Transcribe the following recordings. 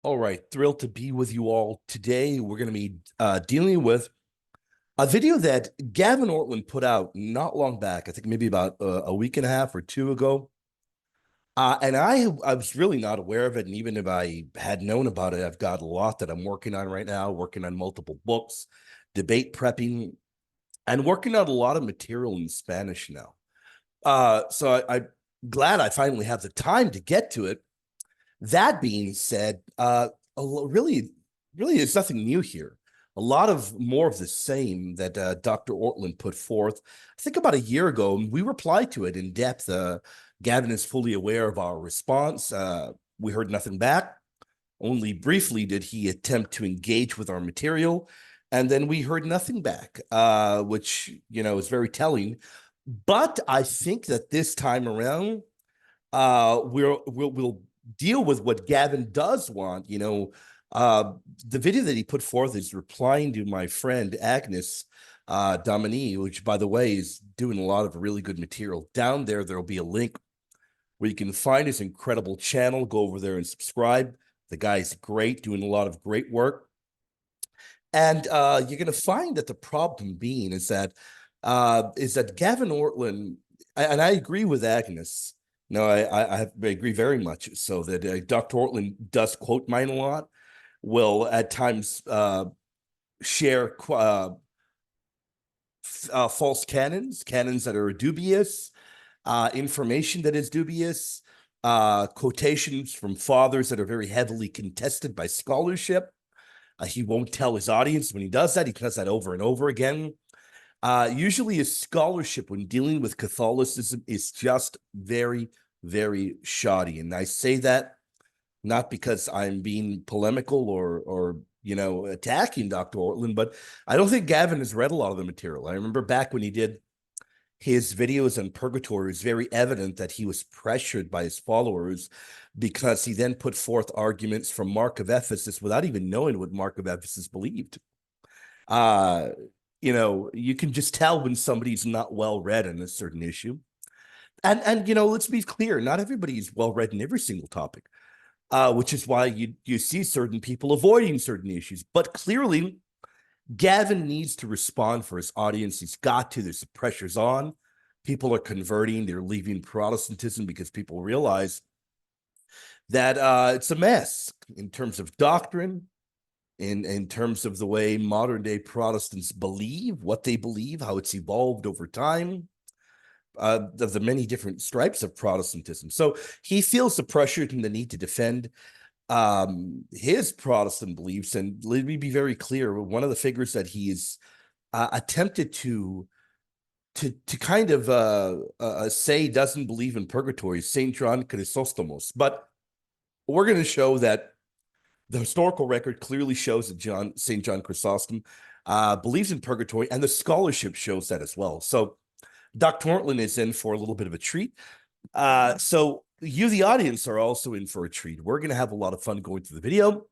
All right, thrilled to be with you all today. We're going to be dealing with a video that Gavin Ortlund put out not long back. I think maybe about a week and a half or two ago. And I was really not aware of it. And even if I had known about it, I've got a lot that I'm working on right now, working on multiple books, debate prepping, and working on a lot of material in Spanish now. I'm glad I finally have the time to get to it. That being said, really, it's nothing new here. A lot of more of the same that Dr. Ortlund put forth. I think about a year ago, and we replied to it in depth. Gavin is fully aware of our response. We heard nothing back. Only briefly did he attempt to engage with our material, and then we heard nothing back, which is very telling. But I think that this time around, we'll deal with what Gavin does want. The video that he put forth is replying to my friend Agnes Domini, which, by the way, is doing a lot of really good material. Down there will be a link where you can find his incredible channel. Go over there and subscribe. The guy's great, doing a lot of great work. And you're going to find that the problem being is that Gavin Ortlund, and I agree with Agnes. No, I agree very much so that Dr. Ortlund does quote mine a lot, will at times share false canons that are dubious, information that is dubious, quotations from fathers that are very heavily contested by scholarship. He won't tell his audience when he does that. He does that over and over again. Usually his scholarship when dealing with Catholicism is just very, very shoddy. And I say that not because I'm being polemical or attacking Dr. Ortlund, but I don't think Gavin has read a lot of the material. I remember back when he did his videos on Purgatory, it was very evident that he was pressured by his followers because he then put forth arguments from Mark of Ephesus without even knowing what Mark of Ephesus believed. You can just tell when somebody's not well read on a certain issue. And let's be clear, not everybody is well read in every single topic, which is why you see certain people avoiding certain issues. But clearly, Gavin needs to respond for his audience. He's got to. There's pressures on. People are converting. They're leaving Protestantism because people realize that it's a mess in terms of doctrine, in terms of the way modern day Protestants believe, what they believe, how it's evolved over time, of the many different stripes of Protestantism. So he feels the pressure and the need to defend his Protestant beliefs. And let me be very clear, one of the figures that he is attempted to kind of say doesn't believe in purgatory is St.John Chrysostom. But we're going to show that the historical record clearly shows that St. John Chrysostom believes in purgatory, and the scholarship shows that as well. So Dr. Ortlund is in for a little bit of a treat. So you, the audience, are also in for a treat. We're going to have a lot of fun going through the video.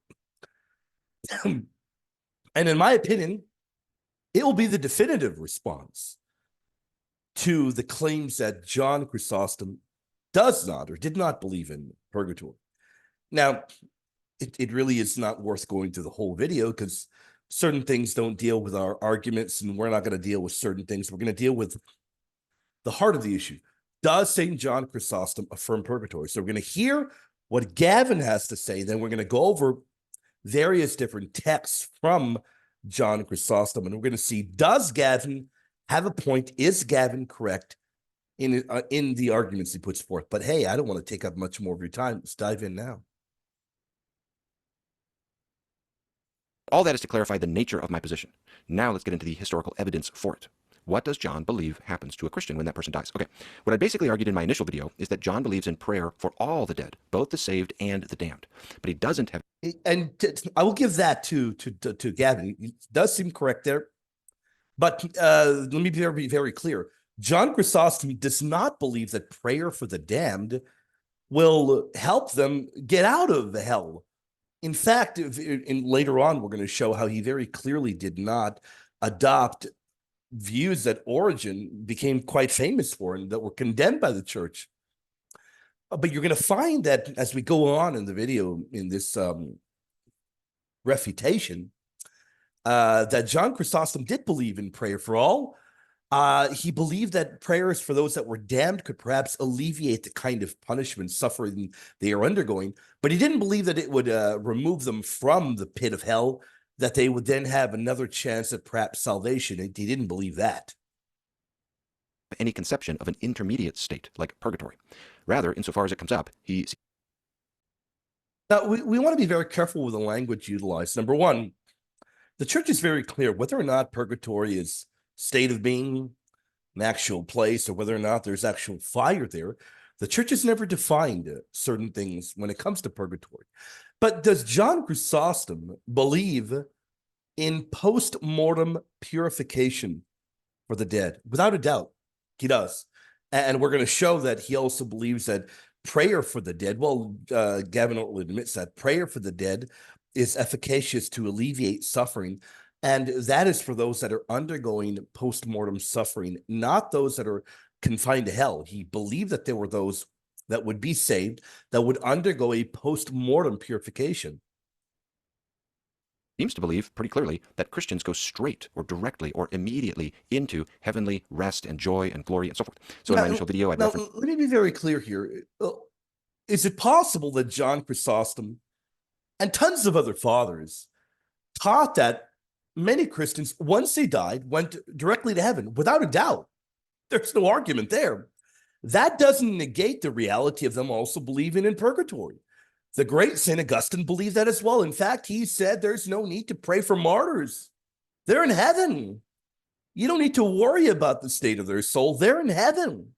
And in my opinion, it will be the definitive response to the claims that John Chrysostom does not or did not believe in purgatory. Now, it really is not worth going through the whole video because certain things don't deal with our arguments, and we're not going to deal with certain things. We're going to deal with the heart of the issue. Does St. John Chrysostom affirm purgatory? So we're going to hear what Gavin has to say. Then we're going to go over various different texts from John Chrysostom, and we're going to see, does Gavin have a point? Is Gavin correct in the arguments he puts forth? But hey, I don't want to take up much more of your time. Let's dive in now. All that is to clarify the nature of my position. Now let's get into the historical evidence for it. What does John believe happens to a Christian when that person dies? Okay, what I basically argued in my initial video is that John believes in prayer for all the dead, both the saved and the damned, but he doesn't have... And I will give that to Gavin. It does seem correct there. But let me be very clear. John Chrysostom does not believe that prayer for the damned will help them get out of hell. In fact, later on, we're going to show how he very clearly did not adopt views that Origen became quite famous for and that were condemned by the church. But you're going to find that as we go on in the video, in this refutation, that John Chrysostom did believe in prayer for all. He believed that prayers for those that were damned could perhaps alleviate the kind of punishment, suffering they are undergoing, but he didn't believe that it would remove them from the pit of hell, that they would then have another chance at perhaps salvation. He didn't believe that. Any conception of an intermediate state like purgatory. Rather, insofar as it comes up, he... Now, we want to be very careful with the language utilized. Number one, the church is very clear whether or not purgatory is state of being, an actual place, or whether or not there's actual fire there. The church has never defined certain things when it comes to purgatory. But does John Chrysostom believe in post-mortem purification for the dead? Without a doubt, he does. And we're going to show that he also believes that prayer for the dead, Gavin Ortlund admits that prayer for the dead is efficacious to alleviate suffering. And that is for those that are undergoing post-mortem suffering, not those that are confined to hell. He believed that there were those that would be saved, that would undergo a post-mortem purification. Seems to believe pretty clearly that Christians go straight or directly or immediately into heavenly rest and joy and glory and so forth. So in my initial video, let me be very clear here. Is it possible that John Chrysostom and tons of other fathers taught that many Christians, once they died, went directly to heaven? Without a doubt. There's no argument there. That doesn't negate the reality of them also believing in purgatory. The great St. Augustine believed that as well. In fact, he said there's no need to pray for martyrs. They're in heaven. You don't need to worry about the state of their soul. They're in heaven.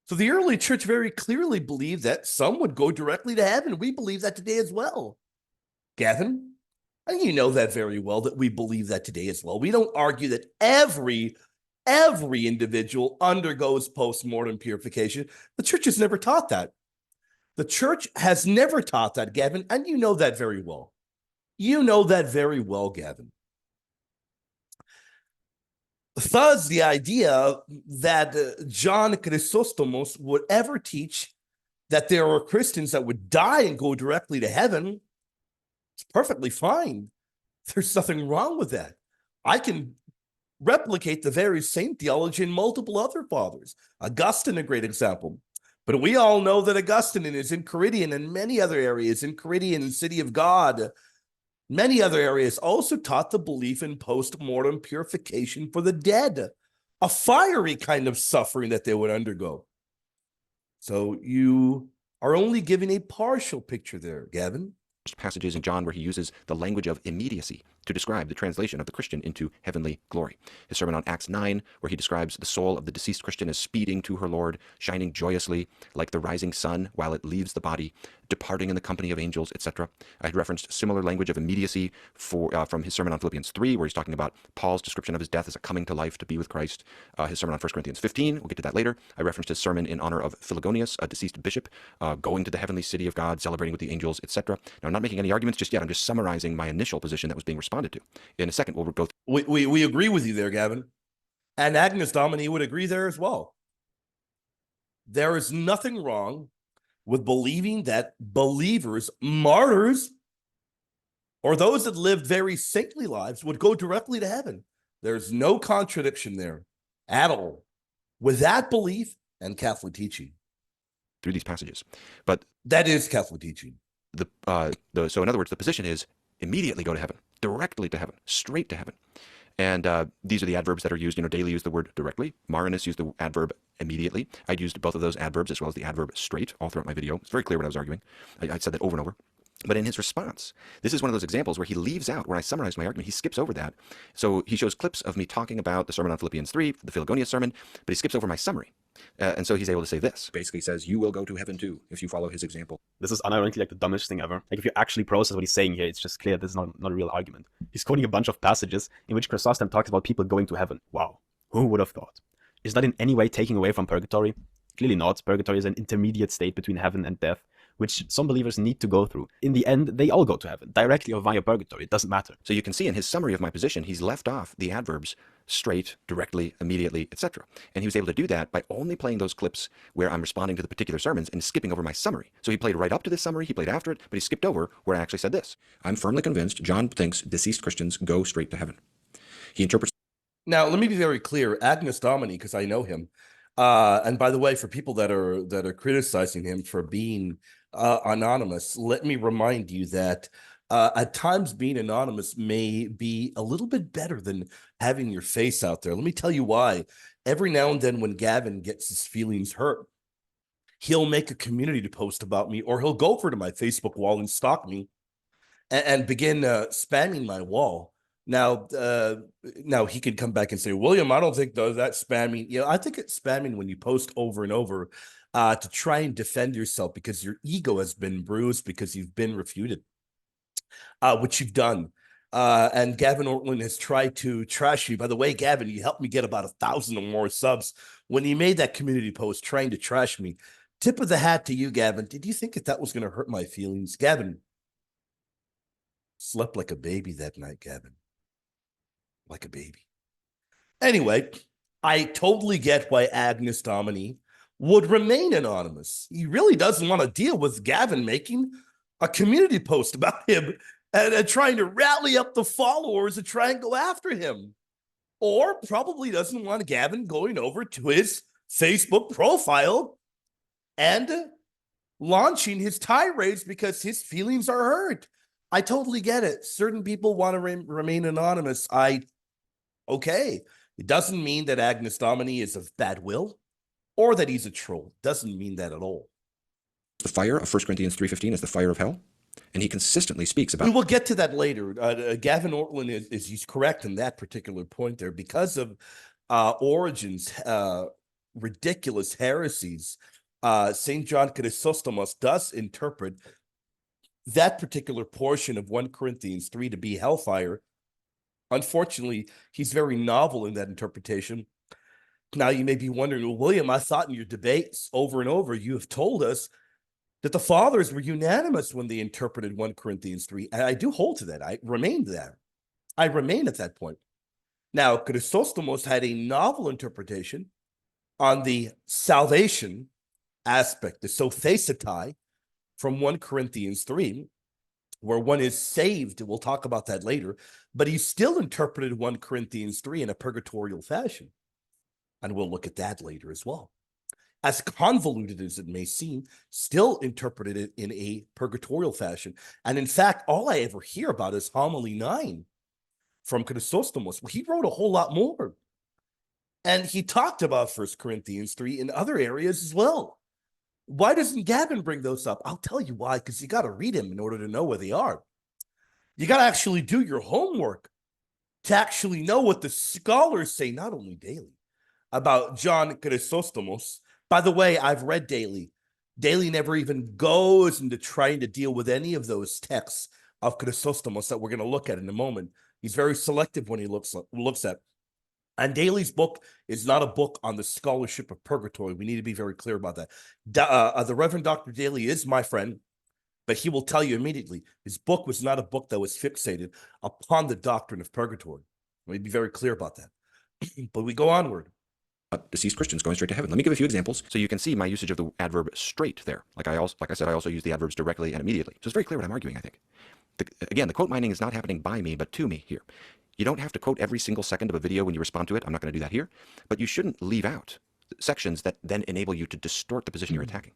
So the early church very clearly believed that some would go directly to heaven. We believe that today as well. Gavin, and you know that very well, that we believe that today as well. We don't argue that every individual undergoes post-mortem purification. The church has never taught that. The church has never taught that, Gavin, and you know that very well. You know that very well, Gavin. Thus, the idea that John Chrysostomos would ever teach that there are Christians that would die and go directly to heaven, it's perfectly fine. There's nothing wrong with that. I can replicate the very same theology in multiple other fathers. Augustine, a great example. But we all know that Augustine is in Caridian and many other areas, in Caridian and City of God, many other areas, also taught the belief in post-mortem purification for the dead, a fiery kind of suffering that they would undergo. So you are only giving a partial picture there, Gavin. Passages in John where he uses the language of immediacy to describe the translation of the Christian into heavenly glory. His sermon on Acts 9, where he describes the soul of the deceased Christian as speeding to her Lord, shining joyously like the rising sun while it leaves the body, departing in the company of angels, etc. I had referenced similar language of immediacy from his sermon on Philippians 3, where he's talking about Paul's description of his death as a coming to life to be with Christ. His sermon on 1 Corinthians 15, we'll get to that later. I referenced his sermon in honor of Philogonius, a deceased bishop, going to the heavenly city of God, celebrating with the angels, etc. Now, I'm not making any arguments just yet. I'm just summarizing my initial position that was being responded to. In a second, we'll go through. We agree with you there, Gavin. And Agnes Domini would agree there as well. There is nothing wrong with believing that believers, martyrs, or those that lived very saintly lives would go directly to heaven. There's no contradiction there at all with that belief and Catholic teaching. Through these passages. But that is Catholic teaching. So in other words, the position is immediately go to heaven, directly to heaven, straight to heaven. And these are the adverbs that are used. Daily used the word directly. Marinus used the adverb immediately. I'd used both of those adverbs as well as the adverb straight all throughout my video. It's very clear what I was arguing. I said that over and over. But in his response, this is one of those examples where he leaves out, when I summarized my argument, he skips over that. So he shows clips of me talking about the sermon on Philippians 3, the Philogonius sermon, but he skips over my summary. And so he's able to say this. Basically says, you will go to heaven too, if you follow his example. This is unironically like the dumbest thing ever. Like if you actually process what he's saying here, it's just clear this is not a real argument. He's quoting a bunch of passages in which Chrysostom talks about people going to heaven. Wow, who would have thought? Is that in any way taking away from purgatory? Clearly not. Purgatory is an intermediate state between heaven and death, which some believers need to go through. In the end, they all go to heaven, directly or via purgatory. It doesn't matter. So you can see in his summary of my position, he's left off the adverbs straight, directly, immediately, etc. And he was able to do that by only playing those clips where I'm responding to the particular sermons and skipping over my summary. So he played right up to this summary, he played after it, but he skipped over where I actually said this. I'm firmly convinced John thinks deceased Christians go straight to heaven. He interprets. Now, let me be very clear. Agnus Domini, because I know him. And by the way, for people that are criticizing him for being anonymous, let me remind you that at times being anonymous may be a little bit better than having your face out there. Let me tell you why. Every now and then when Gavin gets his feelings hurt, he'll make a community post about me, or he'll go over to my Facebook wall and stalk me and begin spamming my wall. Now, now he can come back and say, William, I don't think that's spamming. You know, I think it's spamming when you post over and over to try and defend yourself because your ego has been bruised because you've been refuted, which you've done. And Gavin Ortlund has tried to trash you. By the way, Gavin, you helped me get about 1,000 or more subs when he made that community post trying to trash me. Tip of the hat to you, Gavin. Did you think that was going to hurt my feelings? Gavin slept like a baby that night, Gavin. Like a baby. Anyway, I totally get why Agnus Domini would remain anonymous. He really doesn't want to deal with Gavin making a community post about him and trying to rally up the followers and try and go after him. Or probably doesn't want Gavin going over to his Facebook profile and launching his tirades because his feelings are hurt. I totally get it. Certain people want to remain anonymous. Okay. It doesn't mean that Agnus Domini is of bad will or that he's a troll. Doesn't mean that at all. The fire of 1 Corinthians 3:15 is the fire of hell. And he consistently speaks about. We will get to that later. Gavin Ortlund is correct in that particular point there. Because of Origen's ridiculous heresies, St.John Chrysostom does interpret that particular portion of 1 Corinthians 3 to be hellfire. Unfortunately, he's very novel in that interpretation. Now, you may be wondering, well, William, I thought in your debates over and over, you have told us that the fathers were unanimous when they interpreted 1 Corinthians 3. And I do hold to that. I remain there. I remain at that point. Now, Chrysostom had a novel interpretation on the salvation aspect, the sothesetai from 1 Corinthians 3, where one is saved. We'll talk about that later. But he still interpreted 1 Corinthians 3 in a purgatorial fashion. And we'll look at that later as well. As convoluted as it may seem, still interpreted it in a purgatorial fashion. And in fact, all I ever hear about is Homily 9 from Chrysostom. Well, he wrote a whole lot more. And he talked about 1 Corinthians 3 in other areas as well. Why doesn't Gavin bring those up? I'll tell you why, because you got to read them in order to know where they are. You got to actually do your homework to actually know what the scholars say, not only daily, about John Chrysostom. By the way, I've read Daly. Daly never even goes into trying to deal with any of those texts of Chrysostom that we're going to look at in a moment. He's very selective when he looks at. And Daly's book is not a book on the scholarship of purgatory. We need to be very clear about that. The Reverend Dr. Daly is my friend, but he will tell you immediately, his book was not a book that was fixated upon the doctrine of purgatory. Let me be very clear about that. But we go onward. Deceased Christians going straight to heaven. Let me give a few examples so you can see my usage of the adverb straight there. Like I said, I also use the adverbs directly and immediately. So it's very clear what I'm arguing, I think. Again, the quote mining is not happening by me, but to me here. You don't have to quote every single second of a video when you respond to it. I'm not going to do that here. But you shouldn't leave out sections that then enable you to distort the position you're attacking.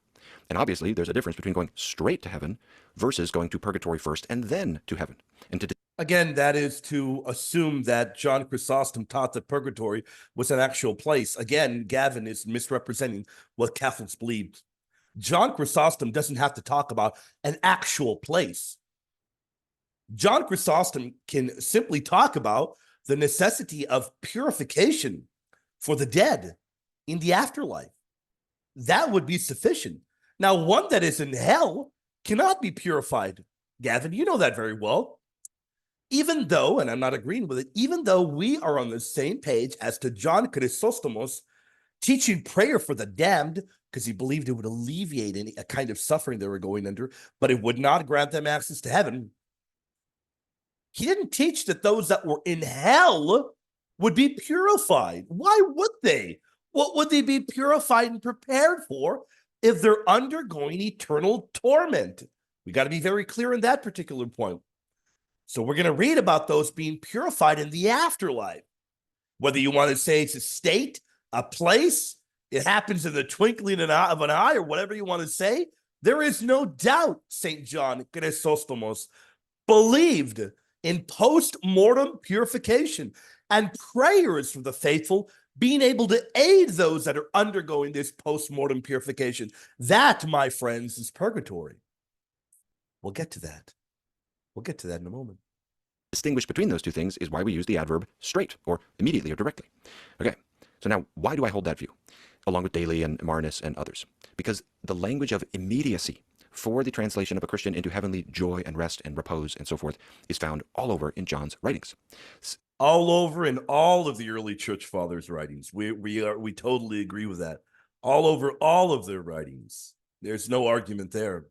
And obviously, there's a difference between going straight to heaven versus going to purgatory first and then to heaven. And again, that is to assume that John Chrysostom taught that purgatory was an actual place. Again, Gavin is misrepresenting what Catholics believe. John Chrysostom doesn't have to talk about an actual place. John Chrysostom can simply talk about the necessity of purification for the dead in the afterlife. That would be sufficient. Now, one that is in hell cannot be purified. Gavin, you know that very well. Even though, and I'm not agreeing with it, even though we are on the same page as to John Chrysostom teaching prayer for the damned, because he believed it would alleviate any a kind of suffering they were going under, but it would not grant them access to heaven. He didn't teach that those that were in hell would be purified. Why would they? What would they be purified and prepared for if they're undergoing eternal torment? We got to be very clear on that particular point. So we're going to read about those being purified in the afterlife. Whether you want to say it's a state, a place, it happens in the twinkling of an eye, or whatever you want to say, there is no doubt St. John Chrysostom believed in post-mortem purification and prayers for the faithful, being able to aid those that are undergoing this post-mortem purification. That, my friends, is purgatory. We'll get to that. We'll get to that in a moment. Distinguish between those two things is why we use the adverb straight, or immediately or directly. Okay, so now why do I hold that view, along with Daly and Marnus and others? Because the language of immediacy for the translation of a Christian into heavenly joy and rest and repose and so forth is found all over in John's writings. All over in all of the early church fathers' writings. We totally agree with that. All over all of their writings. There's no argument there.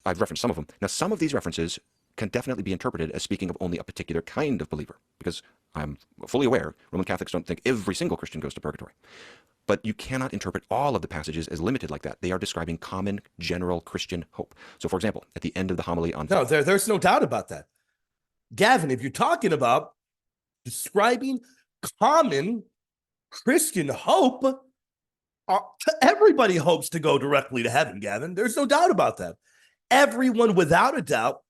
I've referenced some of them. Now, some of these references can definitely be interpreted as speaking of only a particular kind of believer, because I'm fully aware Roman Catholics don't think every single Christian goes to purgatory. But you cannot interpret all of the passages as limited like that. They are describing common, general Christian hope. So, for example, at the end of the homily on... No, there's no doubt about that. Gavin, if you're talking about describing common Christian hope, everybody hopes to go directly to heaven, Gavin. There's no doubt about that. Everyone, without a doubt,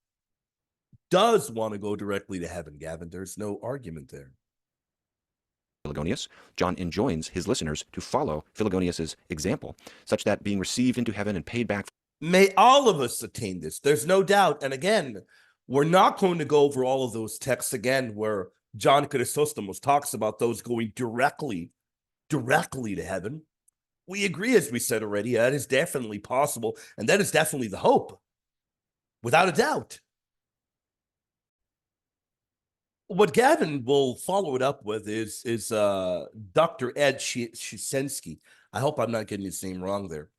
does want to go directly to heaven, Gavin. There's no argument there. Philogonius, John enjoins his listeners to follow Philogonius's example, such that being received into heaven and paid back... May all of us attain this. There's no doubt. And again, we're not going to go over all of those texts again where John Chrysostom talks about those going directly to heaven. We agree, as we said already, that is definitely possible, and that is definitely the hope, without a doubt. What Gavin will follow it up with is Dr. Ed Shinsky. I hope I'm not getting his name wrong there.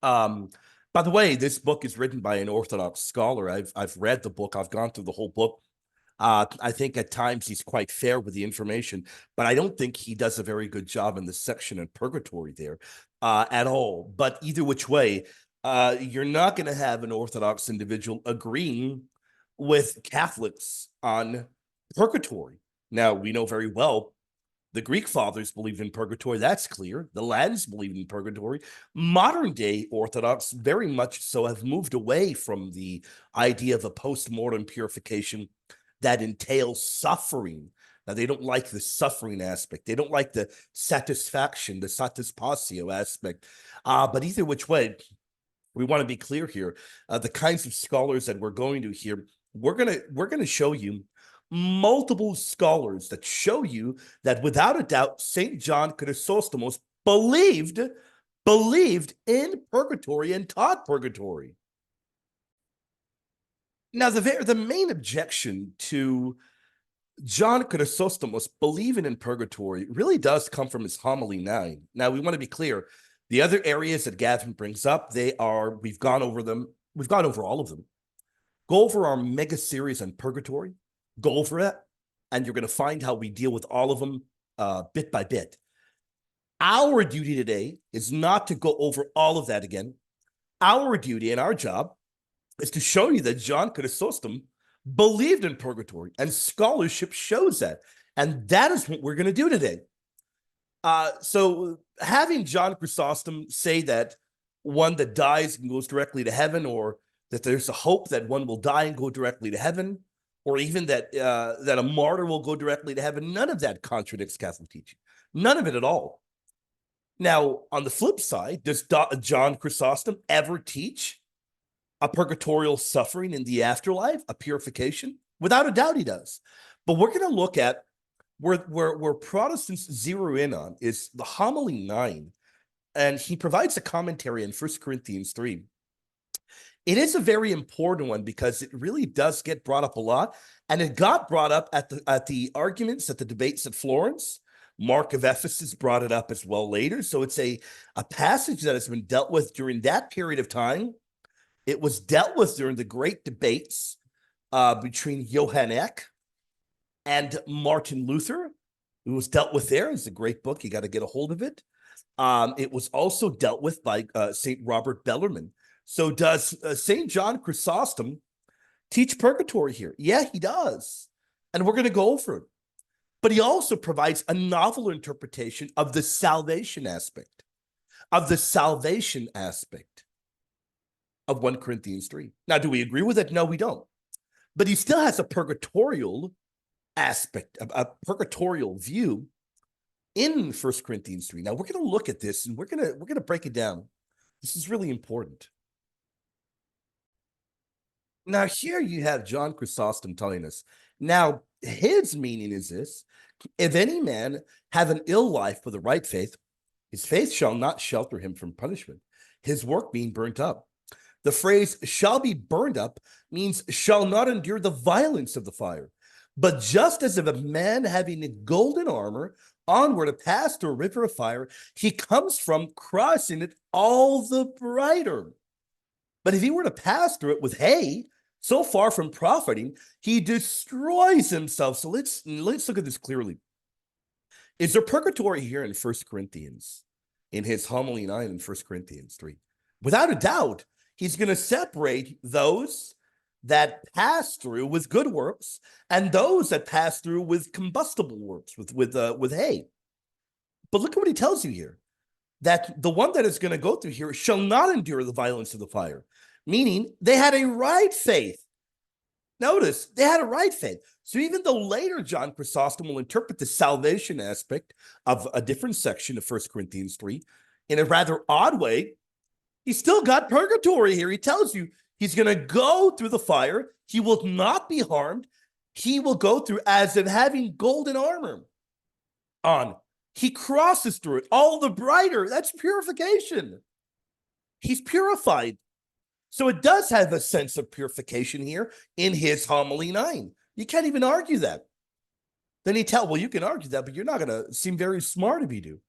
By the way, this book is written by an Orthodox scholar. I've read the book. I've gone through the whole book. I think at times he's quite fair with the information, but I don't think he does a very good job in the section on purgatory there at all. But either which way, you're not going to have an Orthodox individual agreeing with Catholics on purgatory. Now, we know very well the Greek fathers believed in purgatory. That's clear. The Latins believed in purgatory. Modern day Orthodox very much so have moved away from the idea of a post-mortem purification that entails suffering. Now, they don't like the suffering aspect. They don't like the satisfaction, the satisfacio aspect. But either which way, we want to be clear here. The kinds of scholars that we're going to hear, we're gonna show you multiple scholars that show you that without a doubt, St. John Chrysostom believed in purgatory and taught purgatory. Now, the main objection to John Chrysostom believing in purgatory really does come from his homily 9. Now, we want to be clear. The other areas that Gavin brings up, we've gone over them. We've gone over all of them. Go over our mega series on purgatory. Go over it, and you're going to find how we deal with all of them bit by bit. Our duty today is not to go over all of that again. Our duty and our job is to show you that John Chrysostom believed in purgatory, and scholarship shows that. And that is what we're going to do today. So having John Chrysostom say that one that dies and goes directly to heaven, or that there's a hope that one will die and go directly to heaven, or even that a martyr will go directly to heaven, none of that contradicts Catholic teaching. None of it at all. Now, on the flip side, does John Chrysostom ever teach a purgatorial suffering in the afterlife, a purification? Without a doubt he does. But we're going to look at where Protestants zero in on is the homily 9, and he provides a commentary in 1 Corinthians 3. It is a very important one because it really does get brought up a lot, and it got brought up at the arguments, at the debates at Florence. Mark of Ephesus brought it up as well later. So it's a passage that has been dealt with during that period of time. It was dealt with during the great debates between Johann Eck and Martin Luther. It was dealt with there. It's a great book. You got to get a hold of it. It was also dealt with by St. Robert Bellarmine. So does St. John Chrysostom teach purgatory here? Yeah, he does. And we're going to go over it. But he also provides a novel interpretation of the salvation aspect, of 1 Corinthians 3. Now, do we agree with it? No, we don't. But he still has a purgatorial aspect, a purgatorial view in 1 Corinthians 3. Now, we're going to look at this and we're going to break it down. This is really important. Now, here you have John Chrysostom telling us. Now, his meaning is this: if any man have an ill life for the right faith, his faith shall not shelter him from punishment, his work being burnt up. The phrase shall be burned up means shall not endure the violence of the fire. But just as if a man having a golden armor onward to pass through a river of fire, he comes from crossing it all the brighter. But if he were to pass through it with hay, so far from profiting, he destroys himself. So let's look at this clearly. Is there purgatory here in 1 Corinthians, in his homily 9 in 1 Corinthians 3? Without a doubt, he's going to separate those that pass through with good works and those that pass through with combustible works, with hay. But look at what he tells you here, that the one that is going to go through here shall not endure the violence of the fire, meaning they had a right faith. Notice, they had a right faith. So even though later John Chrysostom will interpret the salvation aspect of a different section of 1 Corinthians 3 in a rather odd way, he still got purgatory here. He tells you he's going to go through the fire. He will not be harmed. He will go through as if having golden armor on. He crosses through it all the brighter. That's purification. He's purified. So it does have a sense of purification here in his homily 9. You can't even argue that. Then he tells, well, you can argue that, but you're not going to seem very smart if you do.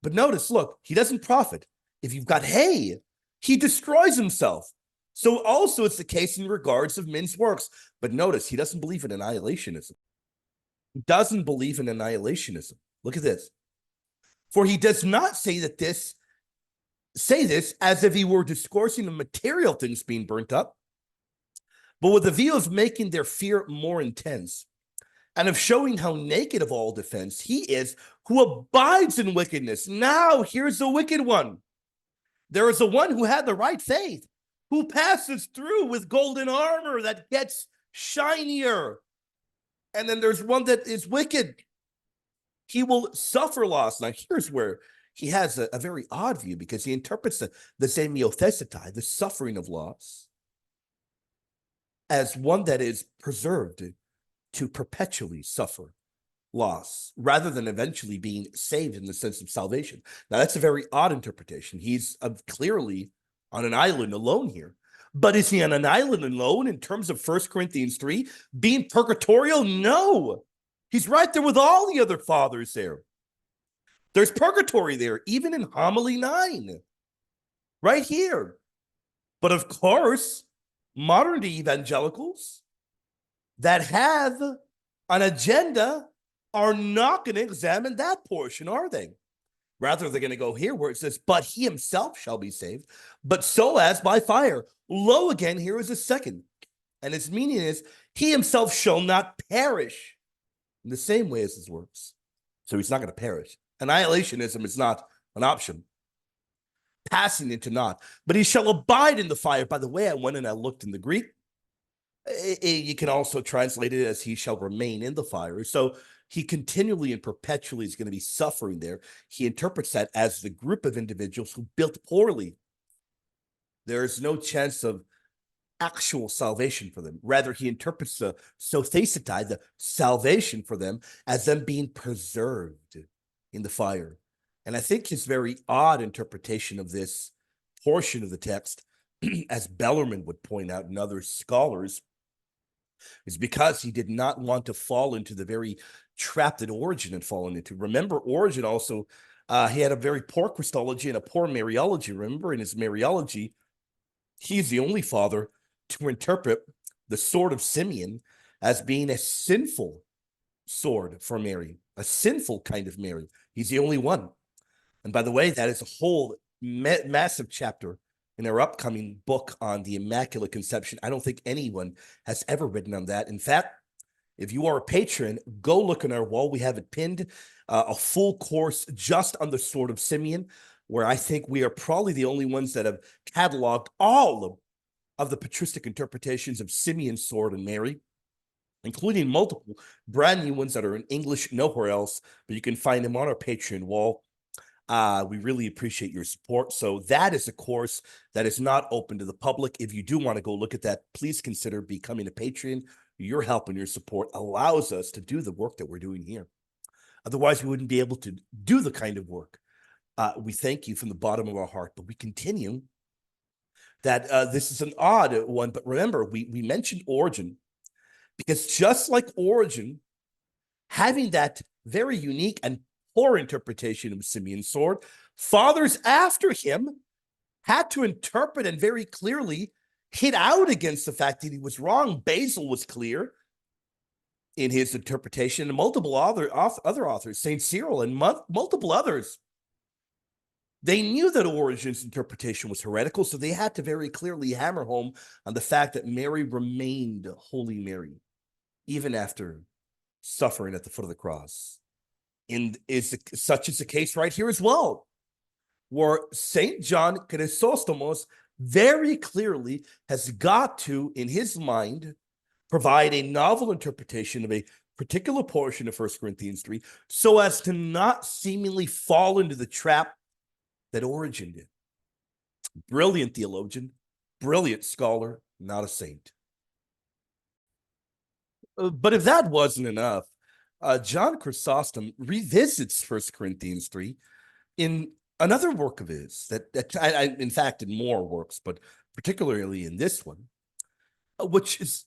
But notice, look, he doesn't profit. If you've got hay, he destroys himself. So also it's the case in regards of men's works. But notice, he doesn't believe in annihilationism. He doesn't believe in annihilationism. Look at this. For he does not say this as if he were discoursing of material things being burnt up, but with the view of making their fear more intense, and of showing how naked of all defense he is who abides in wickedness. Now here's the wicked one. There is a one who had the right faith, who passes through with golden armor that gets shinier. And then there's one that is wicked. He will suffer loss. Now here's where he has a very odd view, because he interprets the semiothesetai, the suffering of loss, as one that is preserved to perpetually suffer loss, rather than eventually being saved in the sense of salvation. Now, that's a very odd interpretation. He's clearly on an island alone here. But is he on an island alone in terms of 1 Corinthians 3 being purgatorial? No. He's right there with all the other fathers there. There's purgatory there, even in homily 9, right here. But of course, modern day evangelicals that have an agenda are not going to examine that portion, are they? Rather, they're going to go here where it says, but he himself shall be saved, but so as by fire. Lo, again, here is a second. And its meaning is, he himself shall not perish in the same way as his works. So he's not going to perish. Annihilationism is not an option. Passing into naught. But he shall abide in the fire. By the way, I went and I looked in the Greek. You can also translate it as he shall remain in the fire. So he continually and perpetually is going to be suffering there. He interprets that as the group of individuals who built poorly. There is no chance of actual salvation for them. Rather, he interprets the sothesetai, the salvation for them, as them being preserved in the fire. And I think his very odd interpretation of this portion of the text, as Bellarmine would point out and other scholars, is because he did not want to fall into the very trap that Origen had fallen into. Remember, Origen also, he had a very poor Christology and a poor Mariology. Remember, in his Mariology, he's the only father to interpret the sword of Simeon as being a sinful sword for Mary. a sinful kind of Mary. He's the only one. And by the way, that is a whole massive chapter in our upcoming book on the Immaculate Conception. I don't think anyone has ever written on that. In fact, if you are a patron, go look on our wall. We have it pinned, a full course just on the Sword of Simeon, where I think we are probably the only ones that have cataloged all of the patristic interpretations of Simeon's sword and Mary, including multiple brand new ones that are in English nowhere else, but you can find them on our Patreon wall. We really appreciate your support. So that is a course that is not open to the public. If you do want to go look at that, please consider becoming a Patreon. Your help and your support allows us to do the work that we're doing here. Otherwise, we wouldn't be able to do the kind of work. We thank you from the bottom of our heart, but we continue that this is an odd one. But remember, we mentioned Origen, because just like Origen, having that very unique and poor interpretation of Simeon's sword, fathers after him had to interpret and very clearly hit out against the fact that he was wrong. Basil was clear in his interpretation, and multiple other authors, St. Cyril and multiple others, they knew that Origen's interpretation was heretical, so they had to very clearly hammer home on the fact that Mary remained Holy Mary, even after suffering at the foot of the cross. And such is the case right here as well, where St. John Chrysostom very clearly has got to, in his mind, provide a novel interpretation of a particular portion of 1 Corinthians 3 so as to not seemingly fall into the trap that Origen did. Brilliant theologian, brilliant scholar, not a saint. But if that wasn't enough, John Chrysostom revisits 1 Corinthians 3 in another work of his, that in fact, in more works, but particularly in this one, which is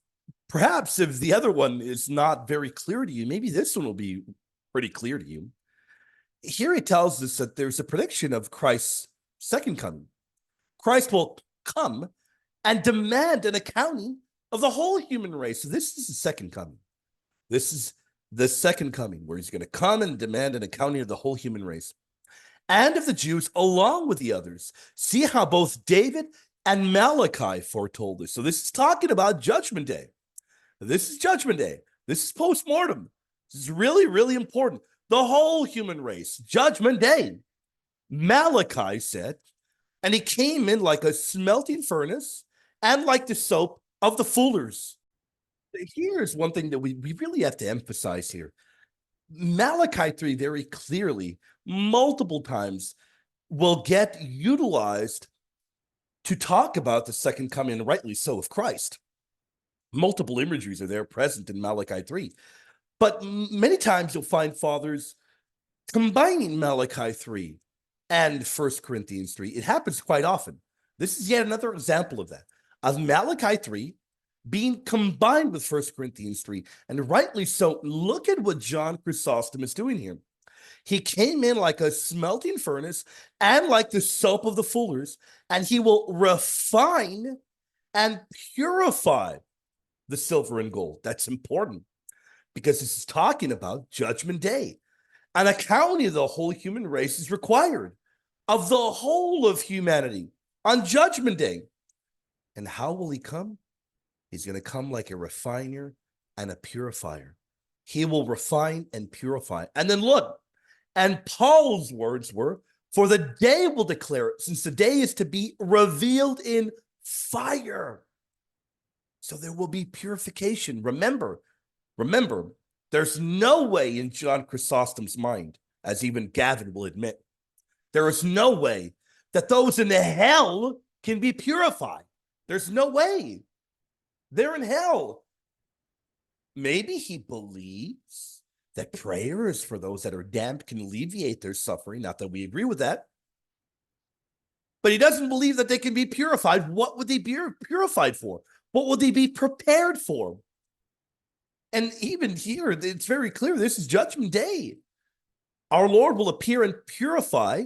perhaps, if the other one is not very clear to you, maybe this one will be pretty clear to you. Here he tells us that there's a prediction of Christ's second coming. Christ will come and demand an accounting of the whole human race. So this is the second coming. This is the second coming, where he's going to come and demand an accounting of the whole human race and of the Jews along with the others. See how both David and Malachi foretold this. So this is talking about Judgment Day. This is Judgment Day. This is post-mortem. This is really, really important. The whole human race, Judgment Day. Malachi said, and he came in like a smelting furnace and like the soap of the fullers. Here's one thing that we really have to emphasize here. Malachi 3 very clearly, multiple times, will get utilized to talk about the second coming, and rightly so, of Christ. Multiple imageries are there present in Malachi 3. But many times you'll find fathers combining Malachi 3 and 1 Corinthians 3. It happens quite often. This is yet another example of that, of Malachi 3 being combined with 1 Corinthians 3. And rightly so. Look at what John Chrysostom is doing here. He came in like a smelting furnace and like the soap of the fullers, and he will refine and purify the silver and gold. That's important, because this is talking about Judgment Day. An accounting of the whole human race is required, of the whole of humanity, on Judgment Day. And how will he come? He's going to come like a refiner and a purifier. He will refine and purify. And then look, and Paul's words were, for the day will declare it, since the day is to be revealed in fire. So there will be purification. Remember, there's no way in John Chrysostom's mind, as even Gavin will admit, there is no way that those in hell can be purified. There's no way. They're in hell. Maybe he believes that prayers for those that are damned can alleviate their suffering. Not that we agree with that. But he doesn't believe that they can be purified. What would they be purified for? What would they be prepared for? And even here, it's very clear, this is Judgment Day. Our Lord will appear and purify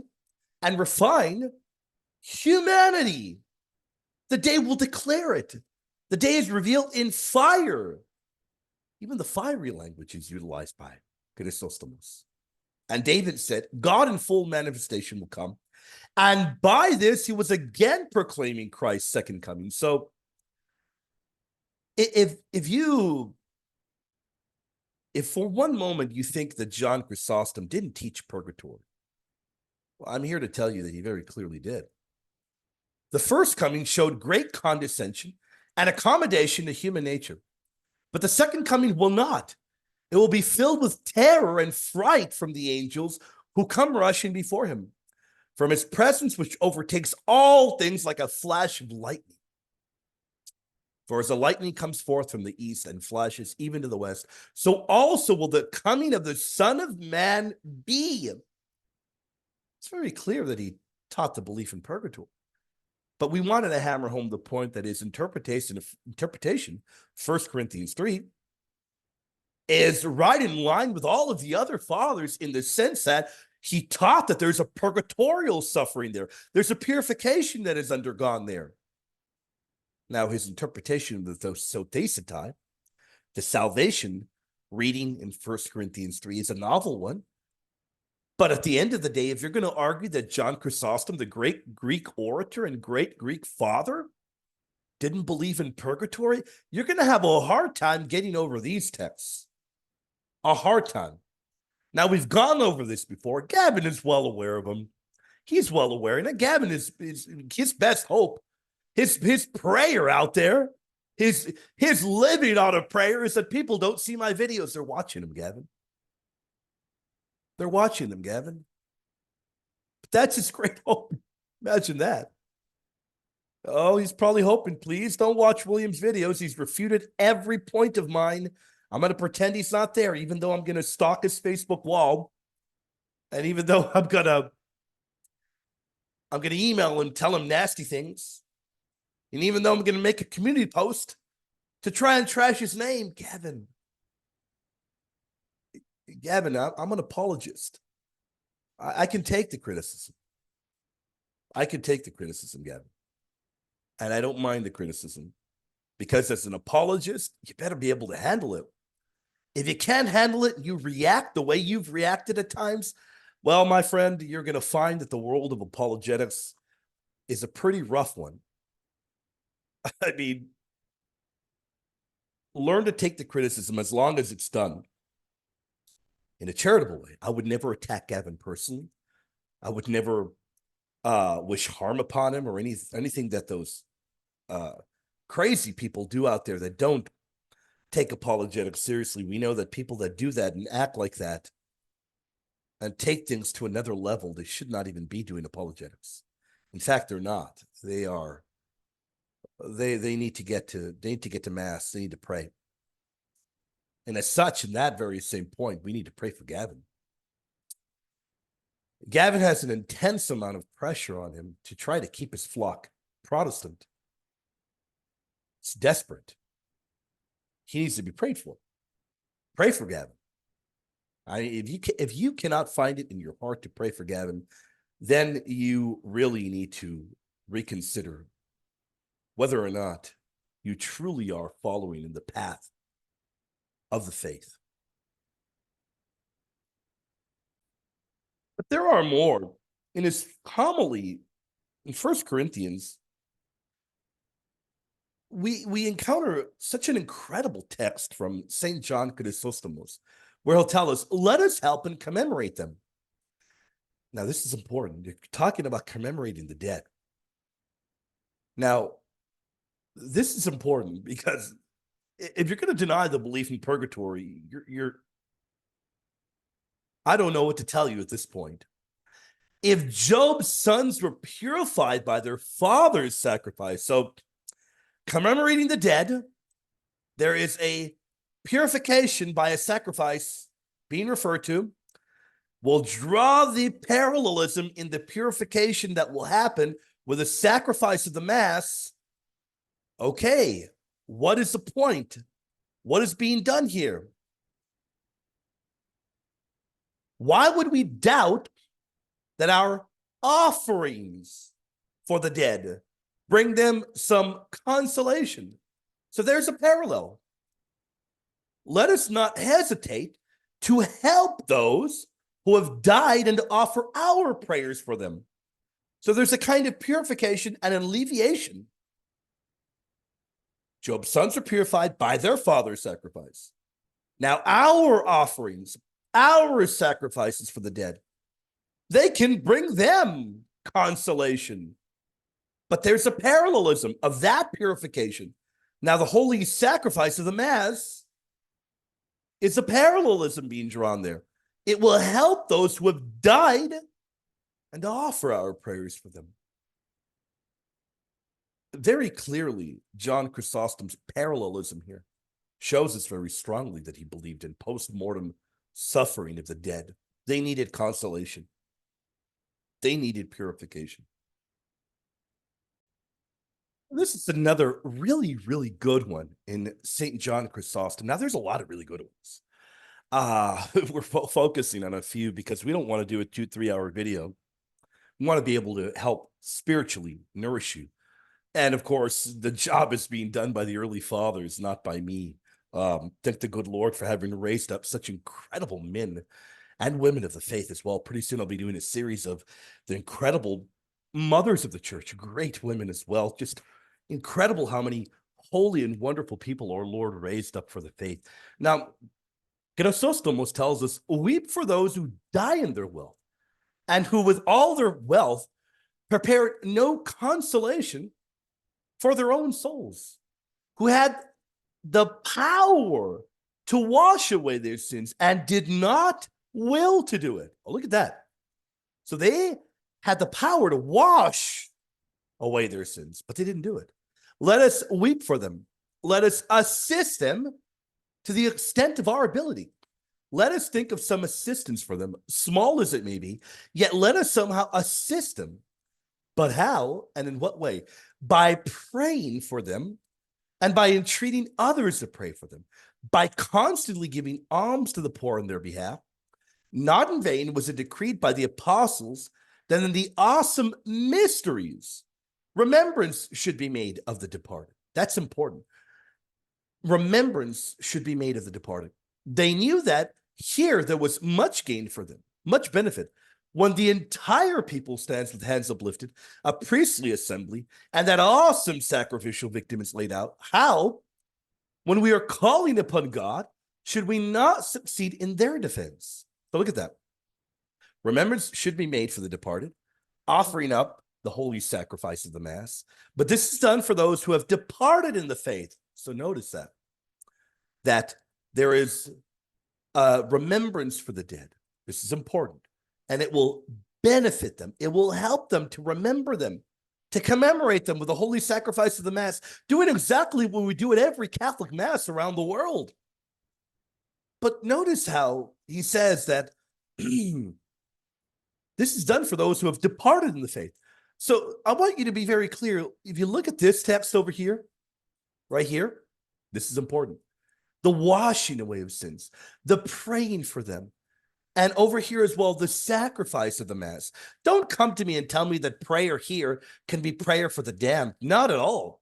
and refine humanity. The day will declare it. The day is revealed in fire. Even the fiery language is utilized by it. Chrysostom. And David said, God in full manifestation will come. And by this, he was again proclaiming Christ's second coming. So if for one moment you think that John Chrysostom didn't teach purgatory, well, I'm here to tell you that he very clearly did. The first coming showed great condescension and accommodation to human nature, but the second coming will not. It will be filled with terror and fright from the angels who come rushing before him, from his presence which overtakes all things like a flash of lightning. For as the lightning comes forth from the east and flashes even to the west, so also will the coming of the Son of Man be. It's very clear that he taught the belief in purgatory. But we wanted to hammer home the point that his interpretation, 1 Corinthians 3, is right in line with all of the other fathers in the sense that he taught that there's a purgatorial suffering there. There's a purification that is undergone there. Now, his interpretation of the sotesetai, the salvation reading in 1 Corinthians 3, is a novel one. But at the end of the day, if you're going to argue that John Chrysostom, the great Greek orator and great Greek father, didn't believe in purgatory, you're going to have a hard time getting over these texts. A hard time. Now, we've gone over this before. Gavin is well aware of them. He's well aware. And Gavin is his best hope. His prayer out there, his living on a prayer is that people don't see my videos. They're watching them, Gavin. They're watching them, Gavin. But that's his great hope. Imagine that. Oh, he's probably hoping, please don't watch William's videos. He's refuted every point of mine. I'm going to pretend he's not there, even though I'm going to stalk his Facebook wall. And even though I'm going to email him, tell him nasty things. And even though I'm going to make a community post to try and trash his name, Gavin, I'm an apologist. I can take the criticism. Gavin. And I don't mind the criticism. Because as an apologist, you better be able to handle it. If you can't handle it, you react the way you've reacted at times, well, my friend, you're going to find that the world of apologetics is a pretty rough one. I mean, learn to take the criticism as long as it's done in a charitable way. I would never attack Gavin personally. I would never wish harm upon him or anything that those crazy people do out there that don't take apologetics seriously. We know that people that do that and act like that and take things to another level, they should not even be doing apologetics. In fact, they're not. They are. They need to get to mass. They need to pray. And as such, in that very same point, we need to pray for Gavin. Gavin has an intense amount of pressure on him to try to keep his flock Protestant. It's desperate. He needs to be prayed for. Pray for Gavin. If you cannot find it in your heart to pray for Gavin, then you really need to reconsider whether or not you truly are following in the path of the faith. But there are more. In his homily in 1 Corinthians, we encounter such an incredible text from St.John Chrysostom, where he'll tell us, let us help and commemorate them. Now, this is important. You're talking about commemorating the dead. Now, this is important because if you're going to deny the belief in purgatory, I don't know what to tell you at this point. If Job's sons were purified by their father's sacrifice, so commemorating the dead, there is a purification by a sacrifice being referred to, will draw the parallelism in the purification that will happen with the sacrifice of the Mass. Okay, what is the point? What is being done here? Why would we doubt that our offerings for the dead bring them some consolation? So there's a parallel. Let us not hesitate to help those who have died and to offer our prayers for them. So there's a kind of purification and alleviation. Job's sons are purified by their father's sacrifice. Now our offerings, our sacrifices for the dead, they can bring them consolation. But there's a parallelism of that purification. Now the holy sacrifice of the Mass is a parallelism being drawn there. It will help those who have died and offer our prayers for them. Very clearly, John Chrysostom's parallelism here shows us very strongly that he believed in post-mortem suffering of the dead. They needed consolation. They needed purification. This is another really, really good one in St. John Chrysostom. Now, there's a lot of really good ones. We're focusing on a few because we don't want to do a 2-3 hour video. We want to be able to help spiritually nourish you. And of course, the job is being done by the early fathers, not by me. Thank the good Lord for having raised up such incredible men and women of the faith as well. Pretty soon I'll be doing a series of the incredible mothers of the church, great women as well. Just incredible how many holy and wonderful people our Lord raised up for the faith. Now, Chrysostom tells us, weep for those who die in their wealth, and who with all their wealth prepared no consolation for their own souls, who had the power to wash away their sins and did not will to do it. Oh, look at that. So they had the power to wash away their sins, but they didn't do it. Let us weep for them. Let us assist them to the extent of our ability. Let us think of some assistance for them, small as it may be, yet let us somehow assist them. But how and in what way? By praying for them and by entreating others to pray for them, by constantly giving alms to the poor on their behalf. Not in vain was it decreed by the apostles that in the awesome mysteries, remembrance should be made of the departed. That's important. Remembrance should be made of the departed. They knew that here there was much gain for them, much benefit, when the entire people stands with hands uplifted, a priestly assembly, and that awesome sacrificial victim is laid out. How, when we are calling upon God, should we not succeed in their defense? So look at that. Remembrance should be made for the departed, offering up the holy sacrifice of the Mass. But this is done for those who have departed in the faith. So notice that there is remembrance for the dead. This is important. And it will benefit them. It will help them to remember them, to commemorate them with the holy sacrifice of the Mass, doing exactly what we do at every Catholic Mass around the world. But notice how he says that this is done for those who have departed in the faith. So I want you to be very clear. If you look at this text over here, right here, this is important. The washing away of sins, the praying for them, and over here as well, the sacrifice of the Mass. Don't come to me and tell me that prayer here can be prayer for the damned. Not at all.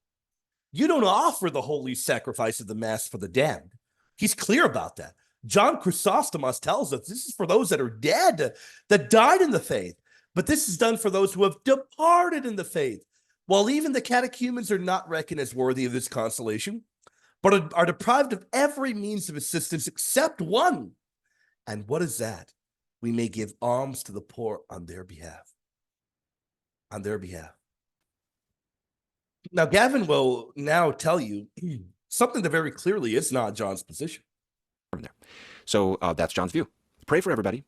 You don't offer the holy sacrifice of the Mass for the damned. He's clear about that. John Chrysostom tells us this is for those that are dead, that died in the faith. But this is done for those who have departed in the faith. While even the catechumens are not reckoned as worthy of this consolation, but are deprived of every means of assistance except one. And what is that? We may give alms to the poor on their behalf. On their behalf. Now, Gavin will now tell you something that very clearly is not John's position. From there. So that's John's view. Pray for everybody.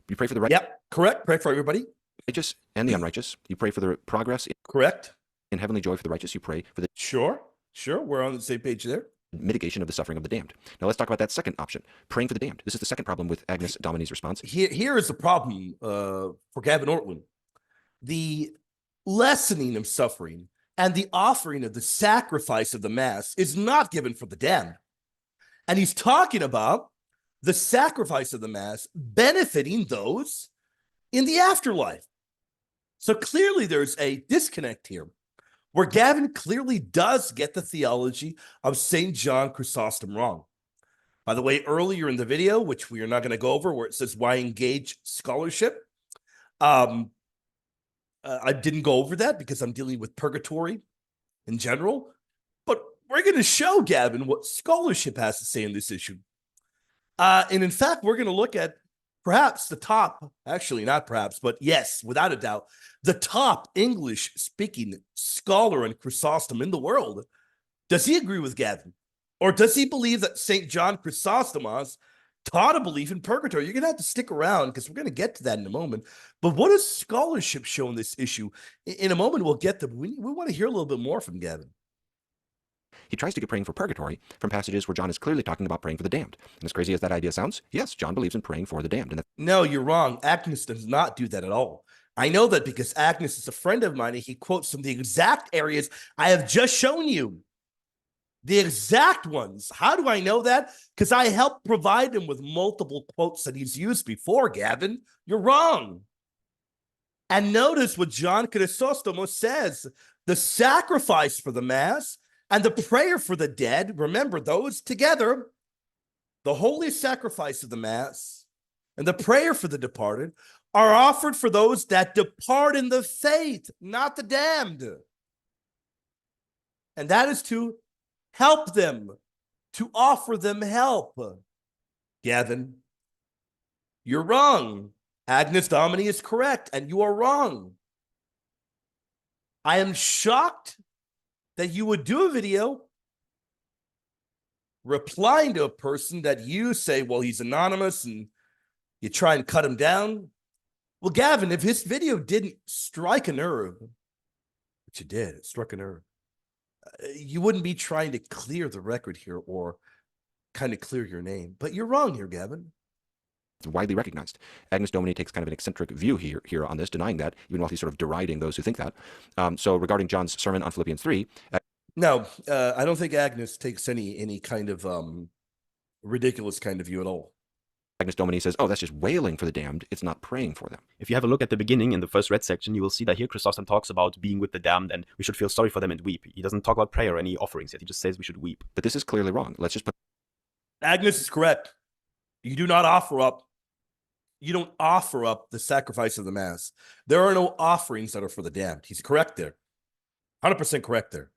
You pray for the righteous. Yep, correct. Pray for everybody. Righteous and the unrighteous. You pray for the progress. Correct. In heavenly joy for the righteous. You pray for the Sure. We're on the same page there. Mitigation of the suffering of the damned. Now let's talk about that second option, praying for the damned. This is the second problem with Agnus Domini's response. Here is the problem for Gavin Ortlund. The lessening of suffering and the offering of the sacrifice of the Mass is not given for the damned. And he's talking about the sacrifice of the Mass benefiting those in the afterlife. So clearly there's a disconnect here, where Gavin clearly does get the theology of St. John Chrysostom wrong. By the way, earlier in the video, which we are not going to go over, where it says why engage scholarship, I didn't go over that because I'm dealing with purgatory in general. But we're going to show, Gavin, what scholarship has to say on this issue. And in fact, we're going to look at perhaps the top, actually not perhaps, but yes, without a doubt, the top English-speaking scholar on Chrysostom in the world. Does he agree with Gavin? Or does he believe that St.John Chrysostom taught a belief in purgatory? You're going to have to stick around because we're going to get to that in a moment. But what does scholarship show on this issue? In a moment, we'll get them. We want to hear a little bit more from Gavin. He tries to get praying for purgatory from passages where John is clearly talking about praying for the damned. And as crazy as that idea sounds, yes, John believes in praying for the damned. And no, you're wrong. Agnes does not do that at all. I know that because Agnes is a friend of mine, and he quotes from the exact areas I have just shown you. The exact ones. How do I know that? Because I helped provide him with multiple quotes that he's used before, Gavin. You're wrong. And notice what John Chrysostom says. The sacrifice for the Mass and the prayer for the dead, remember those together, the holy sacrifice of the Mass and the prayer for the departed are offered for those that depart in the faith, not the damned. And that is to help them, to offer them help. Gavin, you're wrong. Agnus Domini is correct, and you are wrong. I am shocked that you would do a video replying to a person that you say, well, he's anonymous, and you try and cut him down. Well, Gavin, if his video didn't strike a nerve, which it did, it struck a nerve, you wouldn't be trying to clear the record here or kind of clear your name. But you're wrong here, Gavin. it's widely recognized. Agnus Domini takes kind of an eccentric view here on this, denying that, even while he's sort of deriding those who think that. So regarding John's sermon on Philippians 3... No, I don't think Agnus takes any kind of ridiculous kind of view at all. Agnus Domini says, oh, that's just wailing for the damned. It's not praying for them. If you have a look at the beginning in the first red section, you will see that here Chrysostom talks about being with the damned and we should feel sorry for them and weep. He doesn't talk about prayer or any offerings yet. He just says we should weep. But this is clearly wrong. Let's just put... Agnus is correct. You do not offer up. You don't offer up the sacrifice of the Mass. There are no offerings that are for the damned. He's correct there. 100% correct there.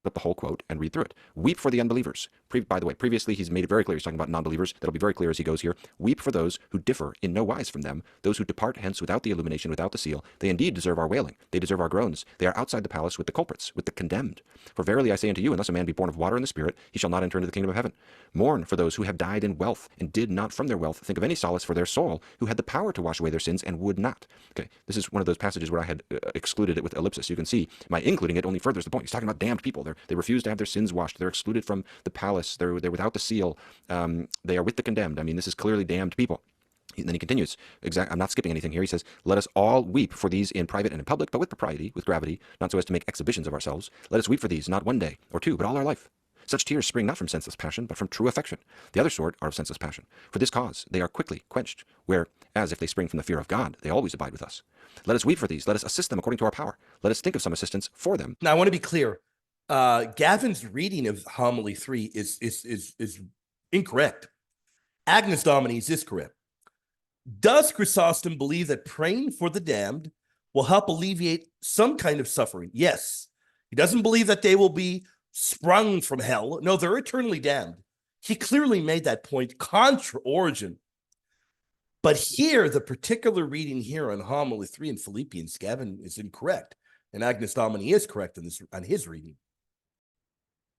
up the whole quote and read through it. Weep for the unbelievers. By the way, previously he's made it very clear he's talking about non-believers. That'll be very clear as he goes here. Weep for those who differ in no wise from them, those who depart hence without the illumination, without the seal. They indeed deserve our wailing. They deserve our groans. They are outside the palace with the culprits, with the condemned. For verily I say unto you, unless a man be born of water and the Spirit, he shall not enter into the kingdom of heaven. Mourn for those who have died in wealth, and did not from their wealth think of any solace for their soul, who had the power to wash away their sins and would not. Okay, this is one of those passages where I had excluded it with ellipsis. You can see my including it only furthers the point. He's talking about damned people. They refuse to have their sins washed. They're excluded from the palace. They're without the seal. They are with the condemned. I mean, this is clearly damned people. And then he continues, I'm not skipping anything here. He says, let us all weep for these in private and in public, but with propriety, with gravity, not so as to make exhibitions of ourselves. Let us weep for these, not one day or two, but all our life. Such tears spring not from senseless passion, but from true affection. The other sort are of senseless passion. For this cause they are quickly quenched, whereas if they spring from the fear of God, they always abide with us. Let us weep for these. Let us assist them according to our power. Let us think of some assistance for them. Now, I want to be clear. Gavin's reading of homily 3 is incorrect. Agnus Domini is correct. Does Chrysostom believe that praying for the damned will help alleviate some kind of suffering? Yes. He doesn't believe that they will be sprung from hell. No, they're eternally damned. He clearly made that point contra Origen. But here, the particular reading here on homily 3 in Philippians, Gavin is incorrect. And Agnus Domini is correct on his reading.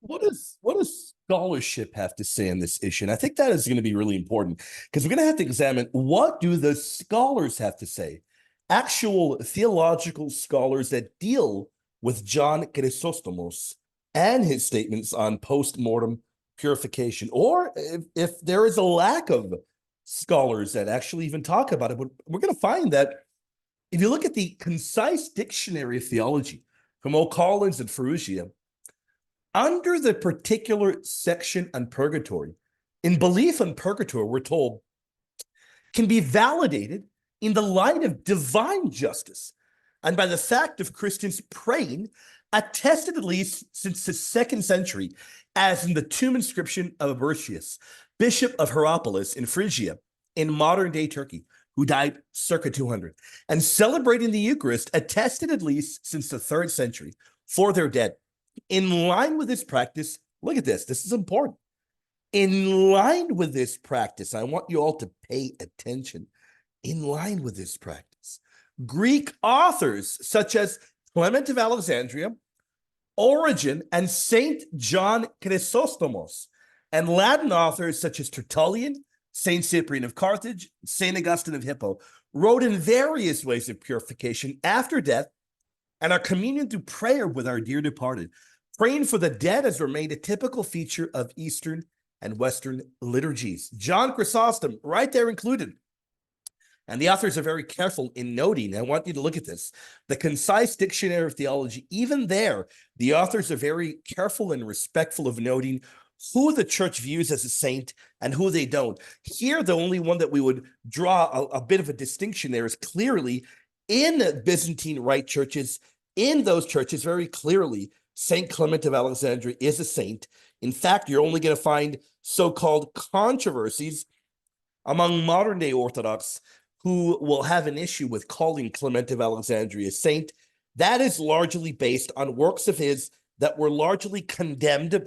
What does scholarship have to say on this issue? And I think that is going to be really important because we're going to have to examine what do the scholars have to say, actual theological scholars that deal with John Chrysostomos and his statements on post-mortem purification, or if there is a lack of scholars that actually even talk about it. But we're going to find that if you look at the concise dictionary of theology from O'Collins and Ferrugia, under the particular section on purgatory, in belief in purgatory, we're told, can be validated in the light of divine justice and by the fact of Christians praying attested at least since the 2nd century, as in the tomb inscription of Abertius, bishop of Hierapolis in Phrygia, in modern-day Turkey, who died circa 200, and celebrating the Eucharist attested at least since the 3rd century for their dead. In line with this practice, look at this, this is important. In line with this practice, I want you all to pay attention. In line with this practice, Greek authors such as Clement of Alexandria, Origen, and St.John Chrysostom, and Latin authors such as Tertullian, St. Cyprian of Carthage, St. Augustine of Hippo, wrote in various ways of purification after death, and our communion through prayer with our dear departed. Praying for the dead has remained a typical feature of Eastern and Western liturgies. John Chrysostom, right there included. And the authors are very careful in noting, I want you to look at this, the Concise Dictionary of Theology, even there, the authors are very careful and respectful of noting who the church views as a saint and who they don't. Here, the only one that we would draw a bit of a distinction there is clearly in Byzantine Rite churches, in those churches, very clearly, St. Clement of Alexandria is a saint. In fact, you're only going to find so-called controversies among modern-day Orthodox who will have an issue with calling Clement of Alexandria a saint. That is largely based on works of his that were largely condemned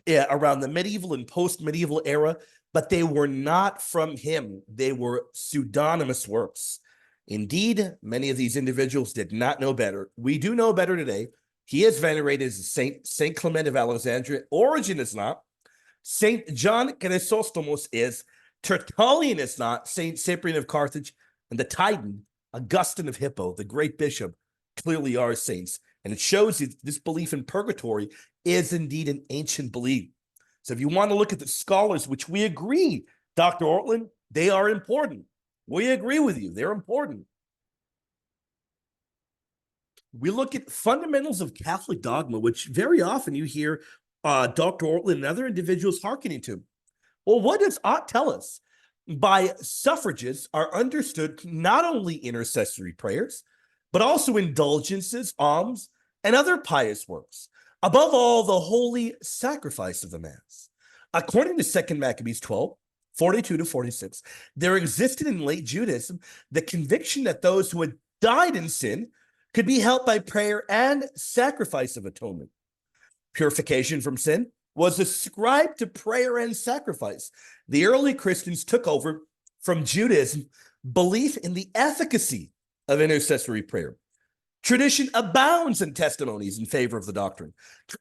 around the medieval and post-medieval era, but they were not from him. They were pseudonymous works. Indeed, many of these individuals did not know better. We do know better today. He is venerated as Saint Clement of Alexandria. Origen is not. St. John Chrysostom is. Tertullian is not. St. Cyprian of Carthage and the Titan, Augustine of Hippo, the great bishop, clearly are saints. And it shows you this belief in purgatory is indeed an ancient belief. So if you want to look at the scholars, which we agree, Dr. Ortlund, they are important. We agree with you. They're important. We look at fundamentals of Catholic dogma, which very often you hear Dr. Ortlund and other individuals hearkening to. Well, what does Ott tell us? By suffrages are understood not only intercessory prayers, but also indulgences, alms, and other pious works. Above all, the holy sacrifice of the Mass. According to 2 Maccabees 12, 42 to 46, there existed in late Judaism the conviction that those who had died in sin could be helped by prayer and sacrifice of atonement. Purification from sin was ascribed to prayer and sacrifice. The early Christians took over from Judaism belief in the efficacy of intercessory prayer. Tradition abounds in testimonies in favor of the doctrine.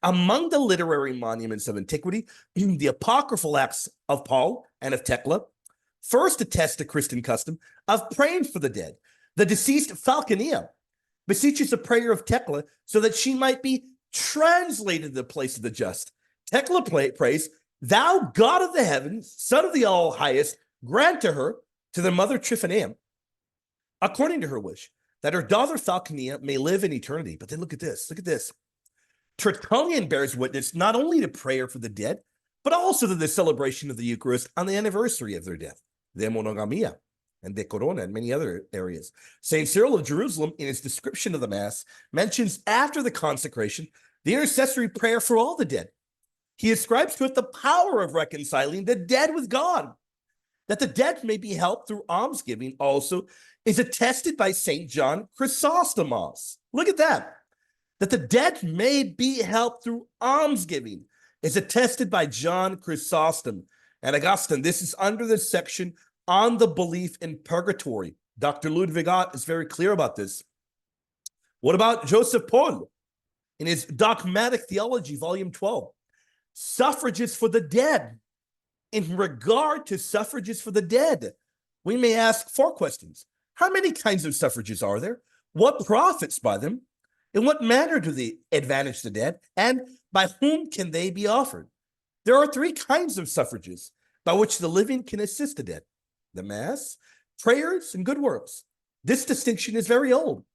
Among the literary monuments of antiquity, the apocryphal Acts of Paul and of Thecla first attest the Christian custom of praying for the dead. The deceased Falconia beseeches a prayer of Thecla so that she might be translated to the place of the just. Thecla prays, "Thou God of the heavens, Son of the All-Highest, grant to her, to the mother Tryphaena, according to her wish, that her daughter Falconia may live in eternity." But then look at this. Look at this. Tertullian bears witness not only to prayer for the dead, but also to the celebration of the Eucharist on the anniversary of their death, the monogamia, and de corona, and many other areas. St. Cyril of Jerusalem, in his description of the Mass, mentions after the consecration the intercessory prayer for all the dead. He ascribes to it the power of reconciling the dead with God. That the dead may be helped through almsgiving also is attested by St. John Chrysostom. Look at that. That the dead may be helped through almsgiving is attested by John Chrysostom and Augustine. This is under the section on the belief in purgatory. Dr. Ludwig Ott is very clear about this. What about Joseph Paul in his Dogmatic Theology, Volume 12? Suffrages for the dead. In regard to suffrages for the dead, we may ask 4 questions. How many kinds of suffrages are there? What profits by them? In what manner do they advantage the dead? And by whom can they be offered? There are 3 kinds of suffrages by which the living can assist the dead: the Mass, prayers, and good works. This distinction is very old.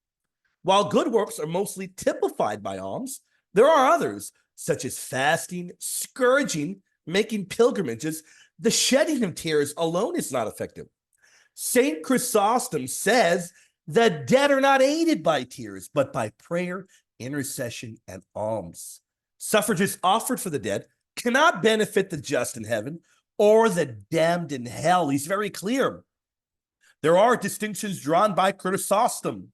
While good works are mostly typified by alms, there are others, such as fasting, scourging, making pilgrimages. The shedding of tears alone is not effective. St. Chrysostom says the dead are not aided by tears, but by prayer intercession, and alms. Suffrages offered for the dead cannot benefit the just in heaven or the damned in hell. He's very clear. There are distinctions drawn by Chrysostom,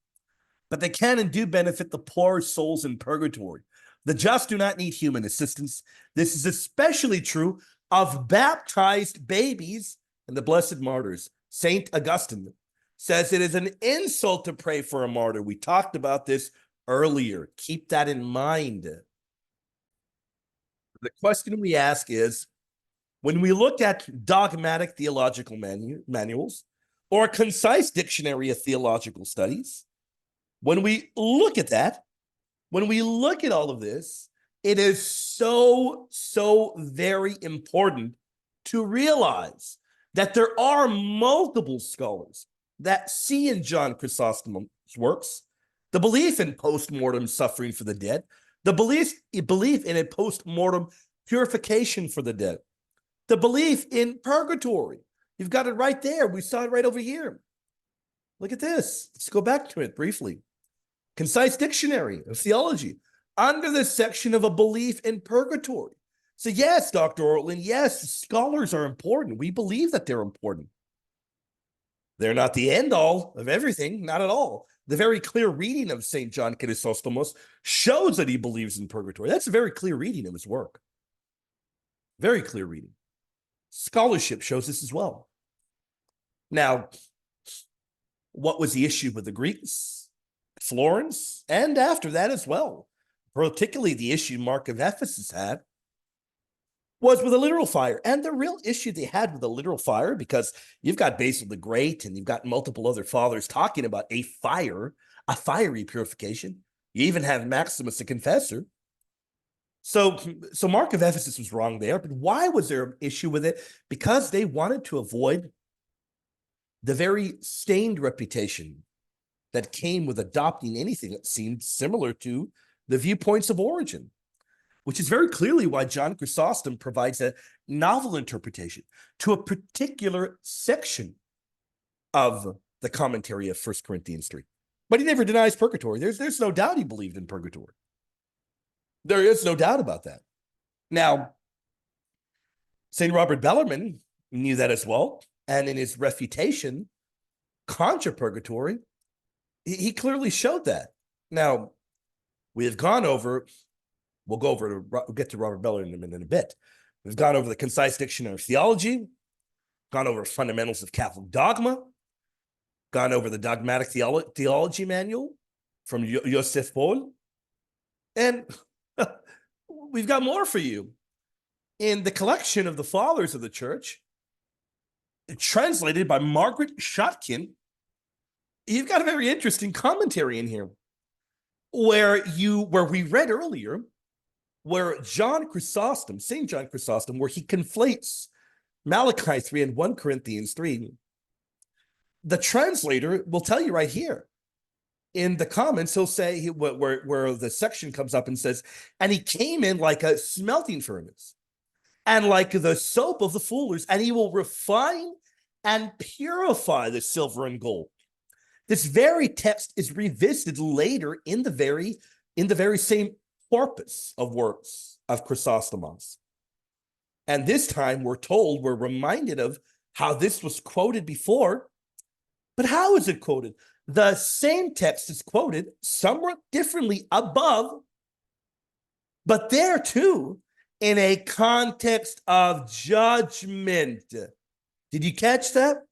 but they can and do benefit the poor souls in purgatory. The just do not need human assistance. This is especially true of baptized babies and the blessed martyrs. St. Augustine says it is an insult to pray for a martyr. We talked about this earlier. Keep that in mind. The question we ask is, when we look at dogmatic theological manuals or a concise dictionary of theological studies, when we look at that, when we look at all of this, it is so very important to realize that there are multiple scholars that see in John Chrysostom's works the belief in post-mortem suffering for the dead, the belief in a post-mortem purification for the dead, the belief in purgatory. You've got it right there. We saw it right over here. Look at this. Let's go back to it briefly. Concise Dictionary of Theology, under the section of a belief in purgatory. So yes, Dr. Ortlund, yes, scholars are important. We believe that they're important. They're not the end all of everything, not at all. The very clear reading of St. John Chrysostom shows that he believes in purgatory. That's a very clear reading of his work. Very clear reading. Scholarship shows this as well. Now, what was the issue with the Greeks, Florence, and after that as well? Particularly the issue Mark of Ephesus had was with a literal fire. And the real issue they had with the literal fire, because you've got Basil the Great and you've got multiple other fathers talking about a fiery purification. You even have Maximus the Confessor. So Mark of Ephesus was wrong there. But why was there an issue with it? Because they wanted to avoid the very stained reputation that came with adopting anything that seemed similar to the viewpoints of Origen, which is very clearly why John Chrysostom provides a novel interpretation to a particular section of the commentary of 1 Corinthians 3. But he never denies purgatory. There's no doubt he believed in purgatory. There is no doubt about that. Now, St. Robert Bellarmine knew that as well. And in his refutation contra purgatory, he clearly showed that. Now, we have gone over, we'll get to Robert Bellarmine in a bit. We've gone over the Concise Dictionary of Theology, gone over Fundamentals of Catholic Dogma, gone over the Dogmatic Theology Manual from Joseph Paul, and we've got more for you. In the collection of the Fathers of the Church, translated by Margaret Shotkin, you've got a very interesting commentary in here where we read earlier, where John Chrysostom, St. John Chrysostom, where he conflates Malachi 3 and 1 Corinthians 3. The translator will tell you right here in the comments, he'll say where the section comes up and says, and he came in like a smelting furnace and like the soap of the fullers, and he will refine and purify the silver and gold. This very text is revisited later in the very same corpus of works of Chrysostomos. And this time we're reminded of how this was quoted before. But how is it quoted? The same text is quoted somewhat differently above, but there too, in a context of judgment. Did you catch that?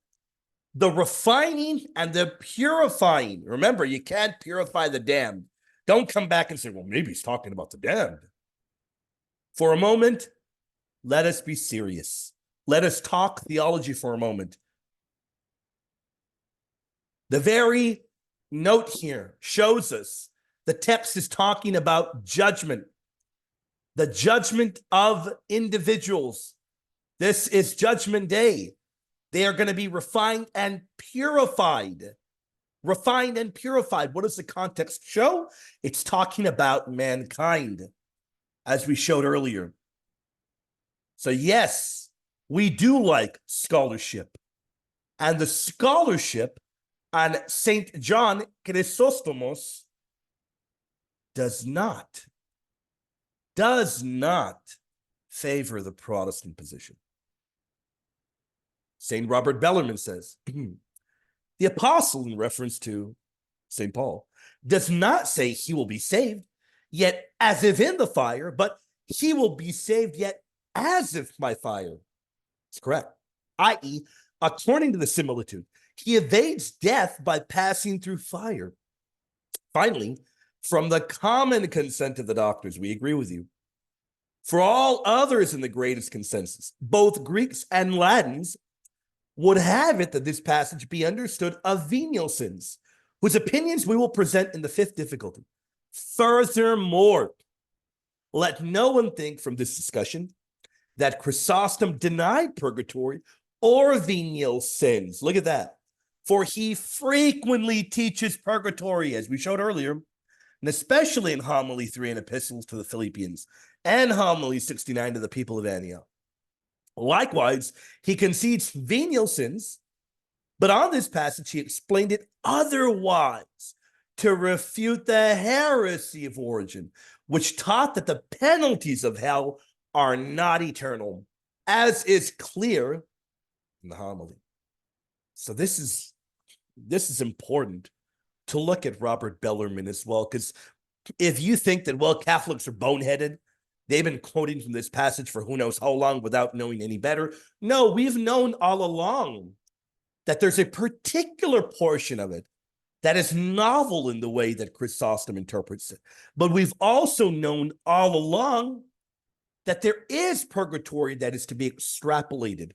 The refining and the purifying. Remember, you can't purify the damned. Don't come back and say, well, maybe he's talking about the damned. For a moment, let us be serious. Let us talk theology for a moment. The very note here shows us the text is talking about judgment, the judgment of individuals. This is Judgment Day. They are going to be refined and purified. Refined and purified. What does the context show? It's talking about mankind, as we showed earlier. So yes, we do like scholarship. And the scholarship on St. John Chrysostom does not favor the Protestant position. St. Robert Bellarmine says, the apostle, in reference to St. Paul, does not say he will be saved, yet as if in the fire, but he will be saved, yet as if by fire. It's correct. I.e., according to the similitude, he evades death by passing through fire. Finally, from the common consent of the doctors, we agree with you. For all others in the greatest consensus, both Greeks and Latins would have it that this passage be understood of venial sins, whose opinions we will present in the fifth difficulty. Furthermore, let no one think from this discussion that Chrysostom denied purgatory or venial sins. Look at that. For he frequently teaches purgatory, as we showed earlier, and especially in Homily 3 and Epistles to the Philippians, and Homily 69 to the people of Antioch. Likewise, he concedes venial sins, but on this passage he explained it otherwise to refute the heresy of Origen, which taught that the penalties of hell are not eternal, as is clear in the homily. So this is important to look at Robert Bellarmine as well, because if you think that, well, Catholics are boneheaded, they've been quoting from this passage for who knows how long without knowing any better. No, we've known all along that there's a particular portion of it that is novel in the way that Chrysostom interprets it. But we've also known all along that there is purgatory that is to be extrapolated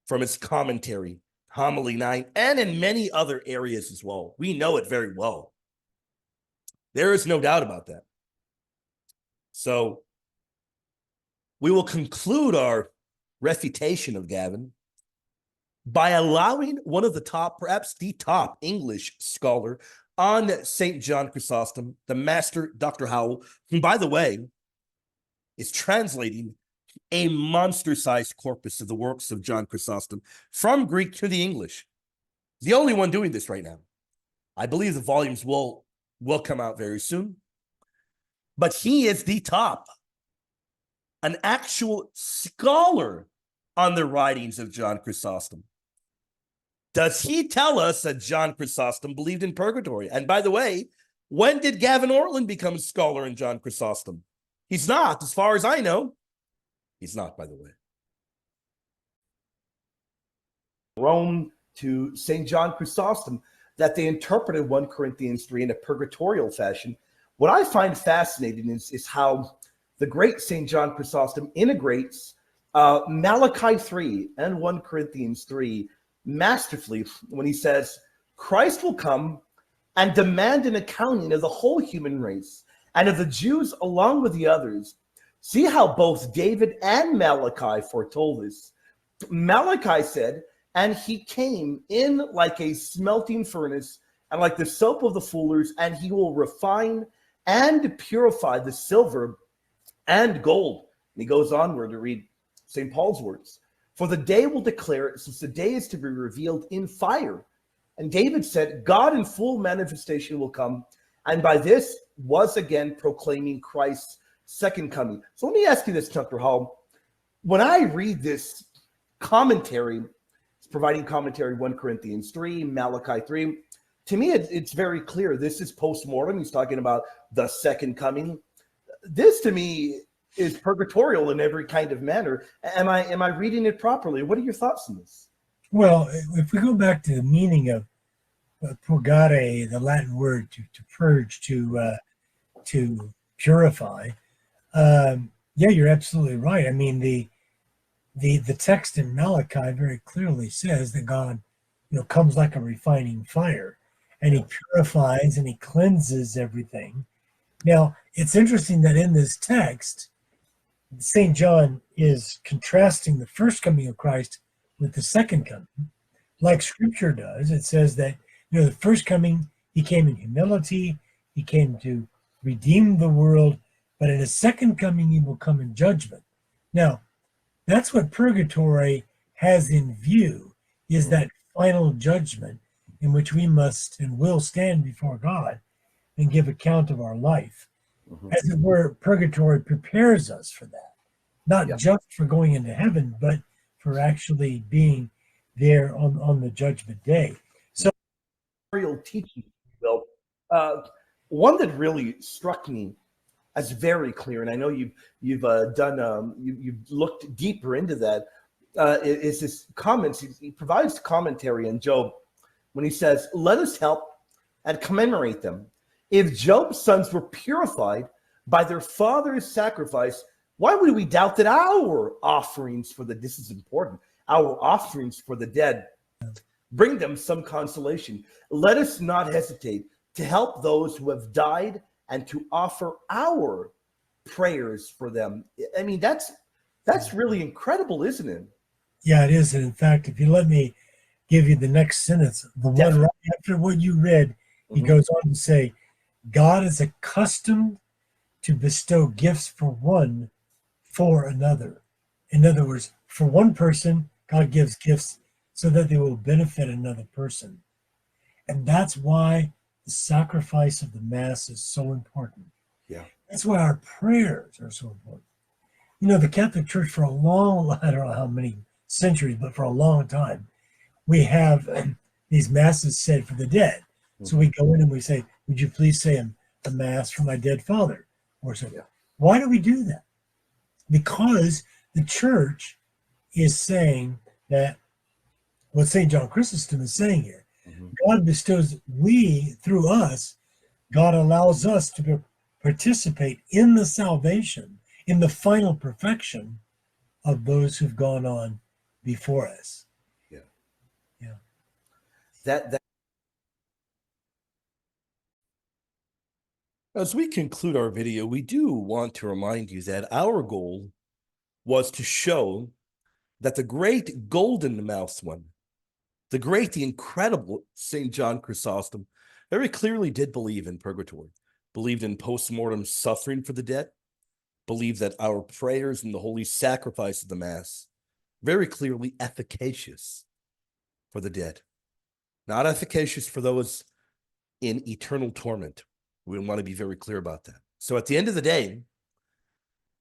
from its commentary, Homily 9, and in many other areas as well. We know it very well. There is no doubt about that. So we will conclude our refutation of Gavin by allowing one of the top, perhaps the top English scholar on St. John Chrysostom, the master Dr. Howell, who, by the way, is translating a monster-sized corpus of the works of John Chrysostom from Greek to the English. The only one doing this right now. I believe the volumes will come out very soon. But he is the top, an actual scholar on the writings of John Chrysostom. Does he tell us that John Chrysostom believed in purgatory? And by the way, when did Gavin Ortlund become a scholar in John Chrysostom? He's not, as far as I know. He's not, by the way. Rome to St. John Chrysostom, that they interpreted 1 Corinthians 3 in a purgatorial fashion. What I find fascinating is how the great St. John Chrysostom integrates Malachi 3 and 1 Corinthians 3 masterfully when he says, Christ will come and demand an accounting of the whole human race and of the Jews along with the others. See how both David and Malachi foretold this. Malachi said, and he came in like a smelting furnace and like the soap of the fullers, and he will refine and purify the silver and gold. And he goes onward to read St. Paul's words. For the day will declare it, since the day is to be revealed in fire. And David said, God in full manifestation will come, and by this was again proclaiming Christ's second coming. So let me ask you this, Dr. Hall. When I read this commentary, it's providing commentary 1 Corinthians 3, Malachi 3, to me it's very clear. This is post-mortem. He's talking about the second coming. This to me is purgatorial in every kind of manner. Am I reading it properly? What are your thoughts on this? Well, if we go back to the meaning of purgare, the Latin word to purge, to purify, yeah, you're absolutely right. I mean, the text in Malachi very clearly says that God, comes like a refining fire, and he purifies and he cleanses everything. Now, it's interesting that in this text, St. John is contrasting the first coming of Christ with the second coming, like Scripture does. It says that, the first coming, he came in humility, he came to redeem the world, but in his second coming, he will come in judgment. Now, that's what purgatory has in view, is that final judgment in which we must and will stand before God and give account of our life. As it were, purgatory prepares us for that, not Yeah. just for going into heaven, but for actually being there on the judgment day. So, Real teaching, Bill. One that really struck me as very clear, and I know you've done you've looked deeper into that. Is his comments? He provides commentary on Job when he says, "Let us help and commemorate them. If Job's sons were purified by their father's sacrifice, why would we doubt that our offerings for the this is important, our offerings for the dead bring them some consolation? Let us not hesitate to help those who have died and to offer our prayers for them." I mean, that's really incredible, isn't it? yeah, it is. And in fact, if you let me give you the next sentence, the one right after what you read, he goes on to say, God is accustomed to bestow gifts for one for another. In other words, for one person, God gives gifts so that they will benefit another person. And that's why the sacrifice of the Mass is so important. Yeah. That's why our prayers are so important. You know, the Catholic Church for a long, I don't know how many centuries, but for a long time, we have these masses said for the dead. So we go in and we say, would you please say a mass for my dead father? Or so. Yeah. Why do we do that? Because the church is saying that what St. John Chrysostom is saying here, God bestows, through us, God allows us to participate in the salvation, in the final perfection of those who've gone on before us. Yeah. Yeah. That As we conclude our video, we do want to remind you that our goal was to show that the great golden mouthed one, the incredible St. John Chrysostom, very clearly did believe in purgatory, believed in post-mortem suffering for the dead, believed that our prayers and the holy sacrifice of the Mass, very clearly efficacious for the dead, not efficacious for those in eternal torment. We want to be very clear about that. So at the end of the day,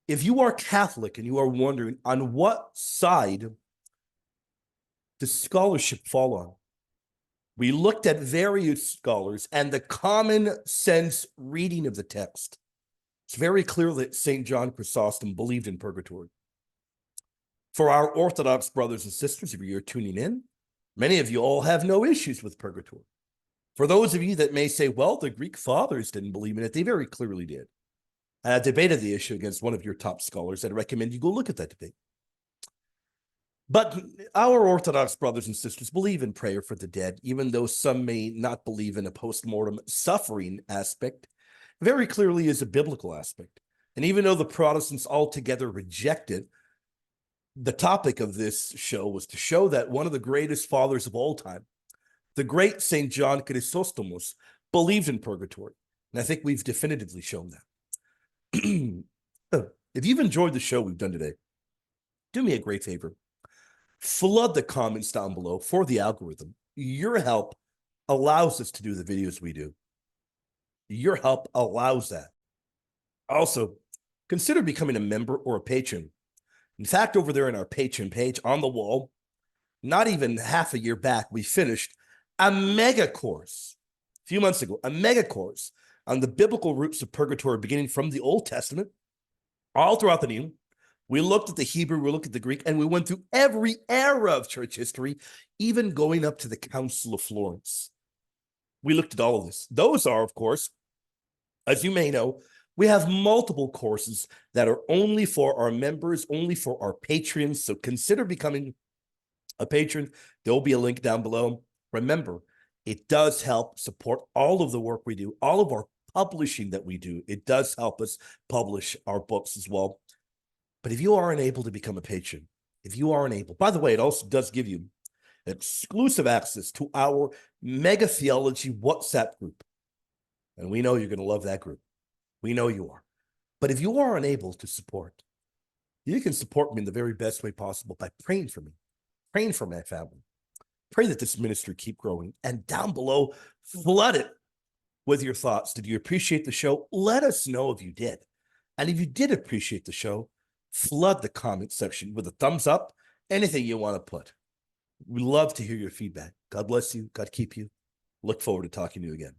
if you are Catholic and you are wondering on what side does scholarship fall on, we looked at various scholars and the common sense reading of the text. It's very clear that St. John Chrysostom believed in purgatory. For our Orthodox brothers and sisters, if you're tuning in, many of you all have no issues with purgatory. For those of you that may say, well, the Greek fathers didn't believe in it, they very clearly did. And I debated the issue against one of your top scholars. I'd recommend you go look at that debate. But our Orthodox brothers and sisters believe in prayer for the dead, even though some may not believe in a post-mortem suffering aspect. Very clearly is a biblical aspect. And even though the Protestants altogether reject it, the topic of this show was to show that one of the greatest fathers of all time, the great St. John Chrysostom, believed in purgatory. And I think we've definitively shown that. If you've enjoyed the show we've done today, do me a great favor. Flood the comments down below for the algorithm. Your help allows us to do the videos we do. Your help allows that. Also, consider becoming a member or a patron. In fact, over there in our Patreon page on the wall, not even half a year back, we finished a mega course a few months ago, a mega course on the biblical roots of purgatory, beginning from the Old Testament, all throughout the New. We looked at the Hebrew, we looked at the Greek, and we went through every era of church history, even going up to the Council of Florence. We looked at all of this. Those are, of course, as you may know, we have multiple courses that are only for our members, only for our patrons. So consider becoming a patron. There will be a link down below. Remember, it does help support all of the work we do, all of our publishing that we do. It does help us publish our books as well. But if you are unable to become a patron, if you are unable, by the way, it also does give you exclusive access to our Mega Theology WhatsApp group. And we know you're going to love that group. We know you are. But if you are unable to support, you can support me in the very best way possible by praying for me, praying for my family. Pray that this ministry keep growing. And down below, flood it with your thoughts. Did you appreciate the show? Let us know if you did. And if you did appreciate the show, flood the comment section with a thumbs up, anything you want to put. We love to hear your feedback. God bless you. God keep you. Look forward to talking to you again.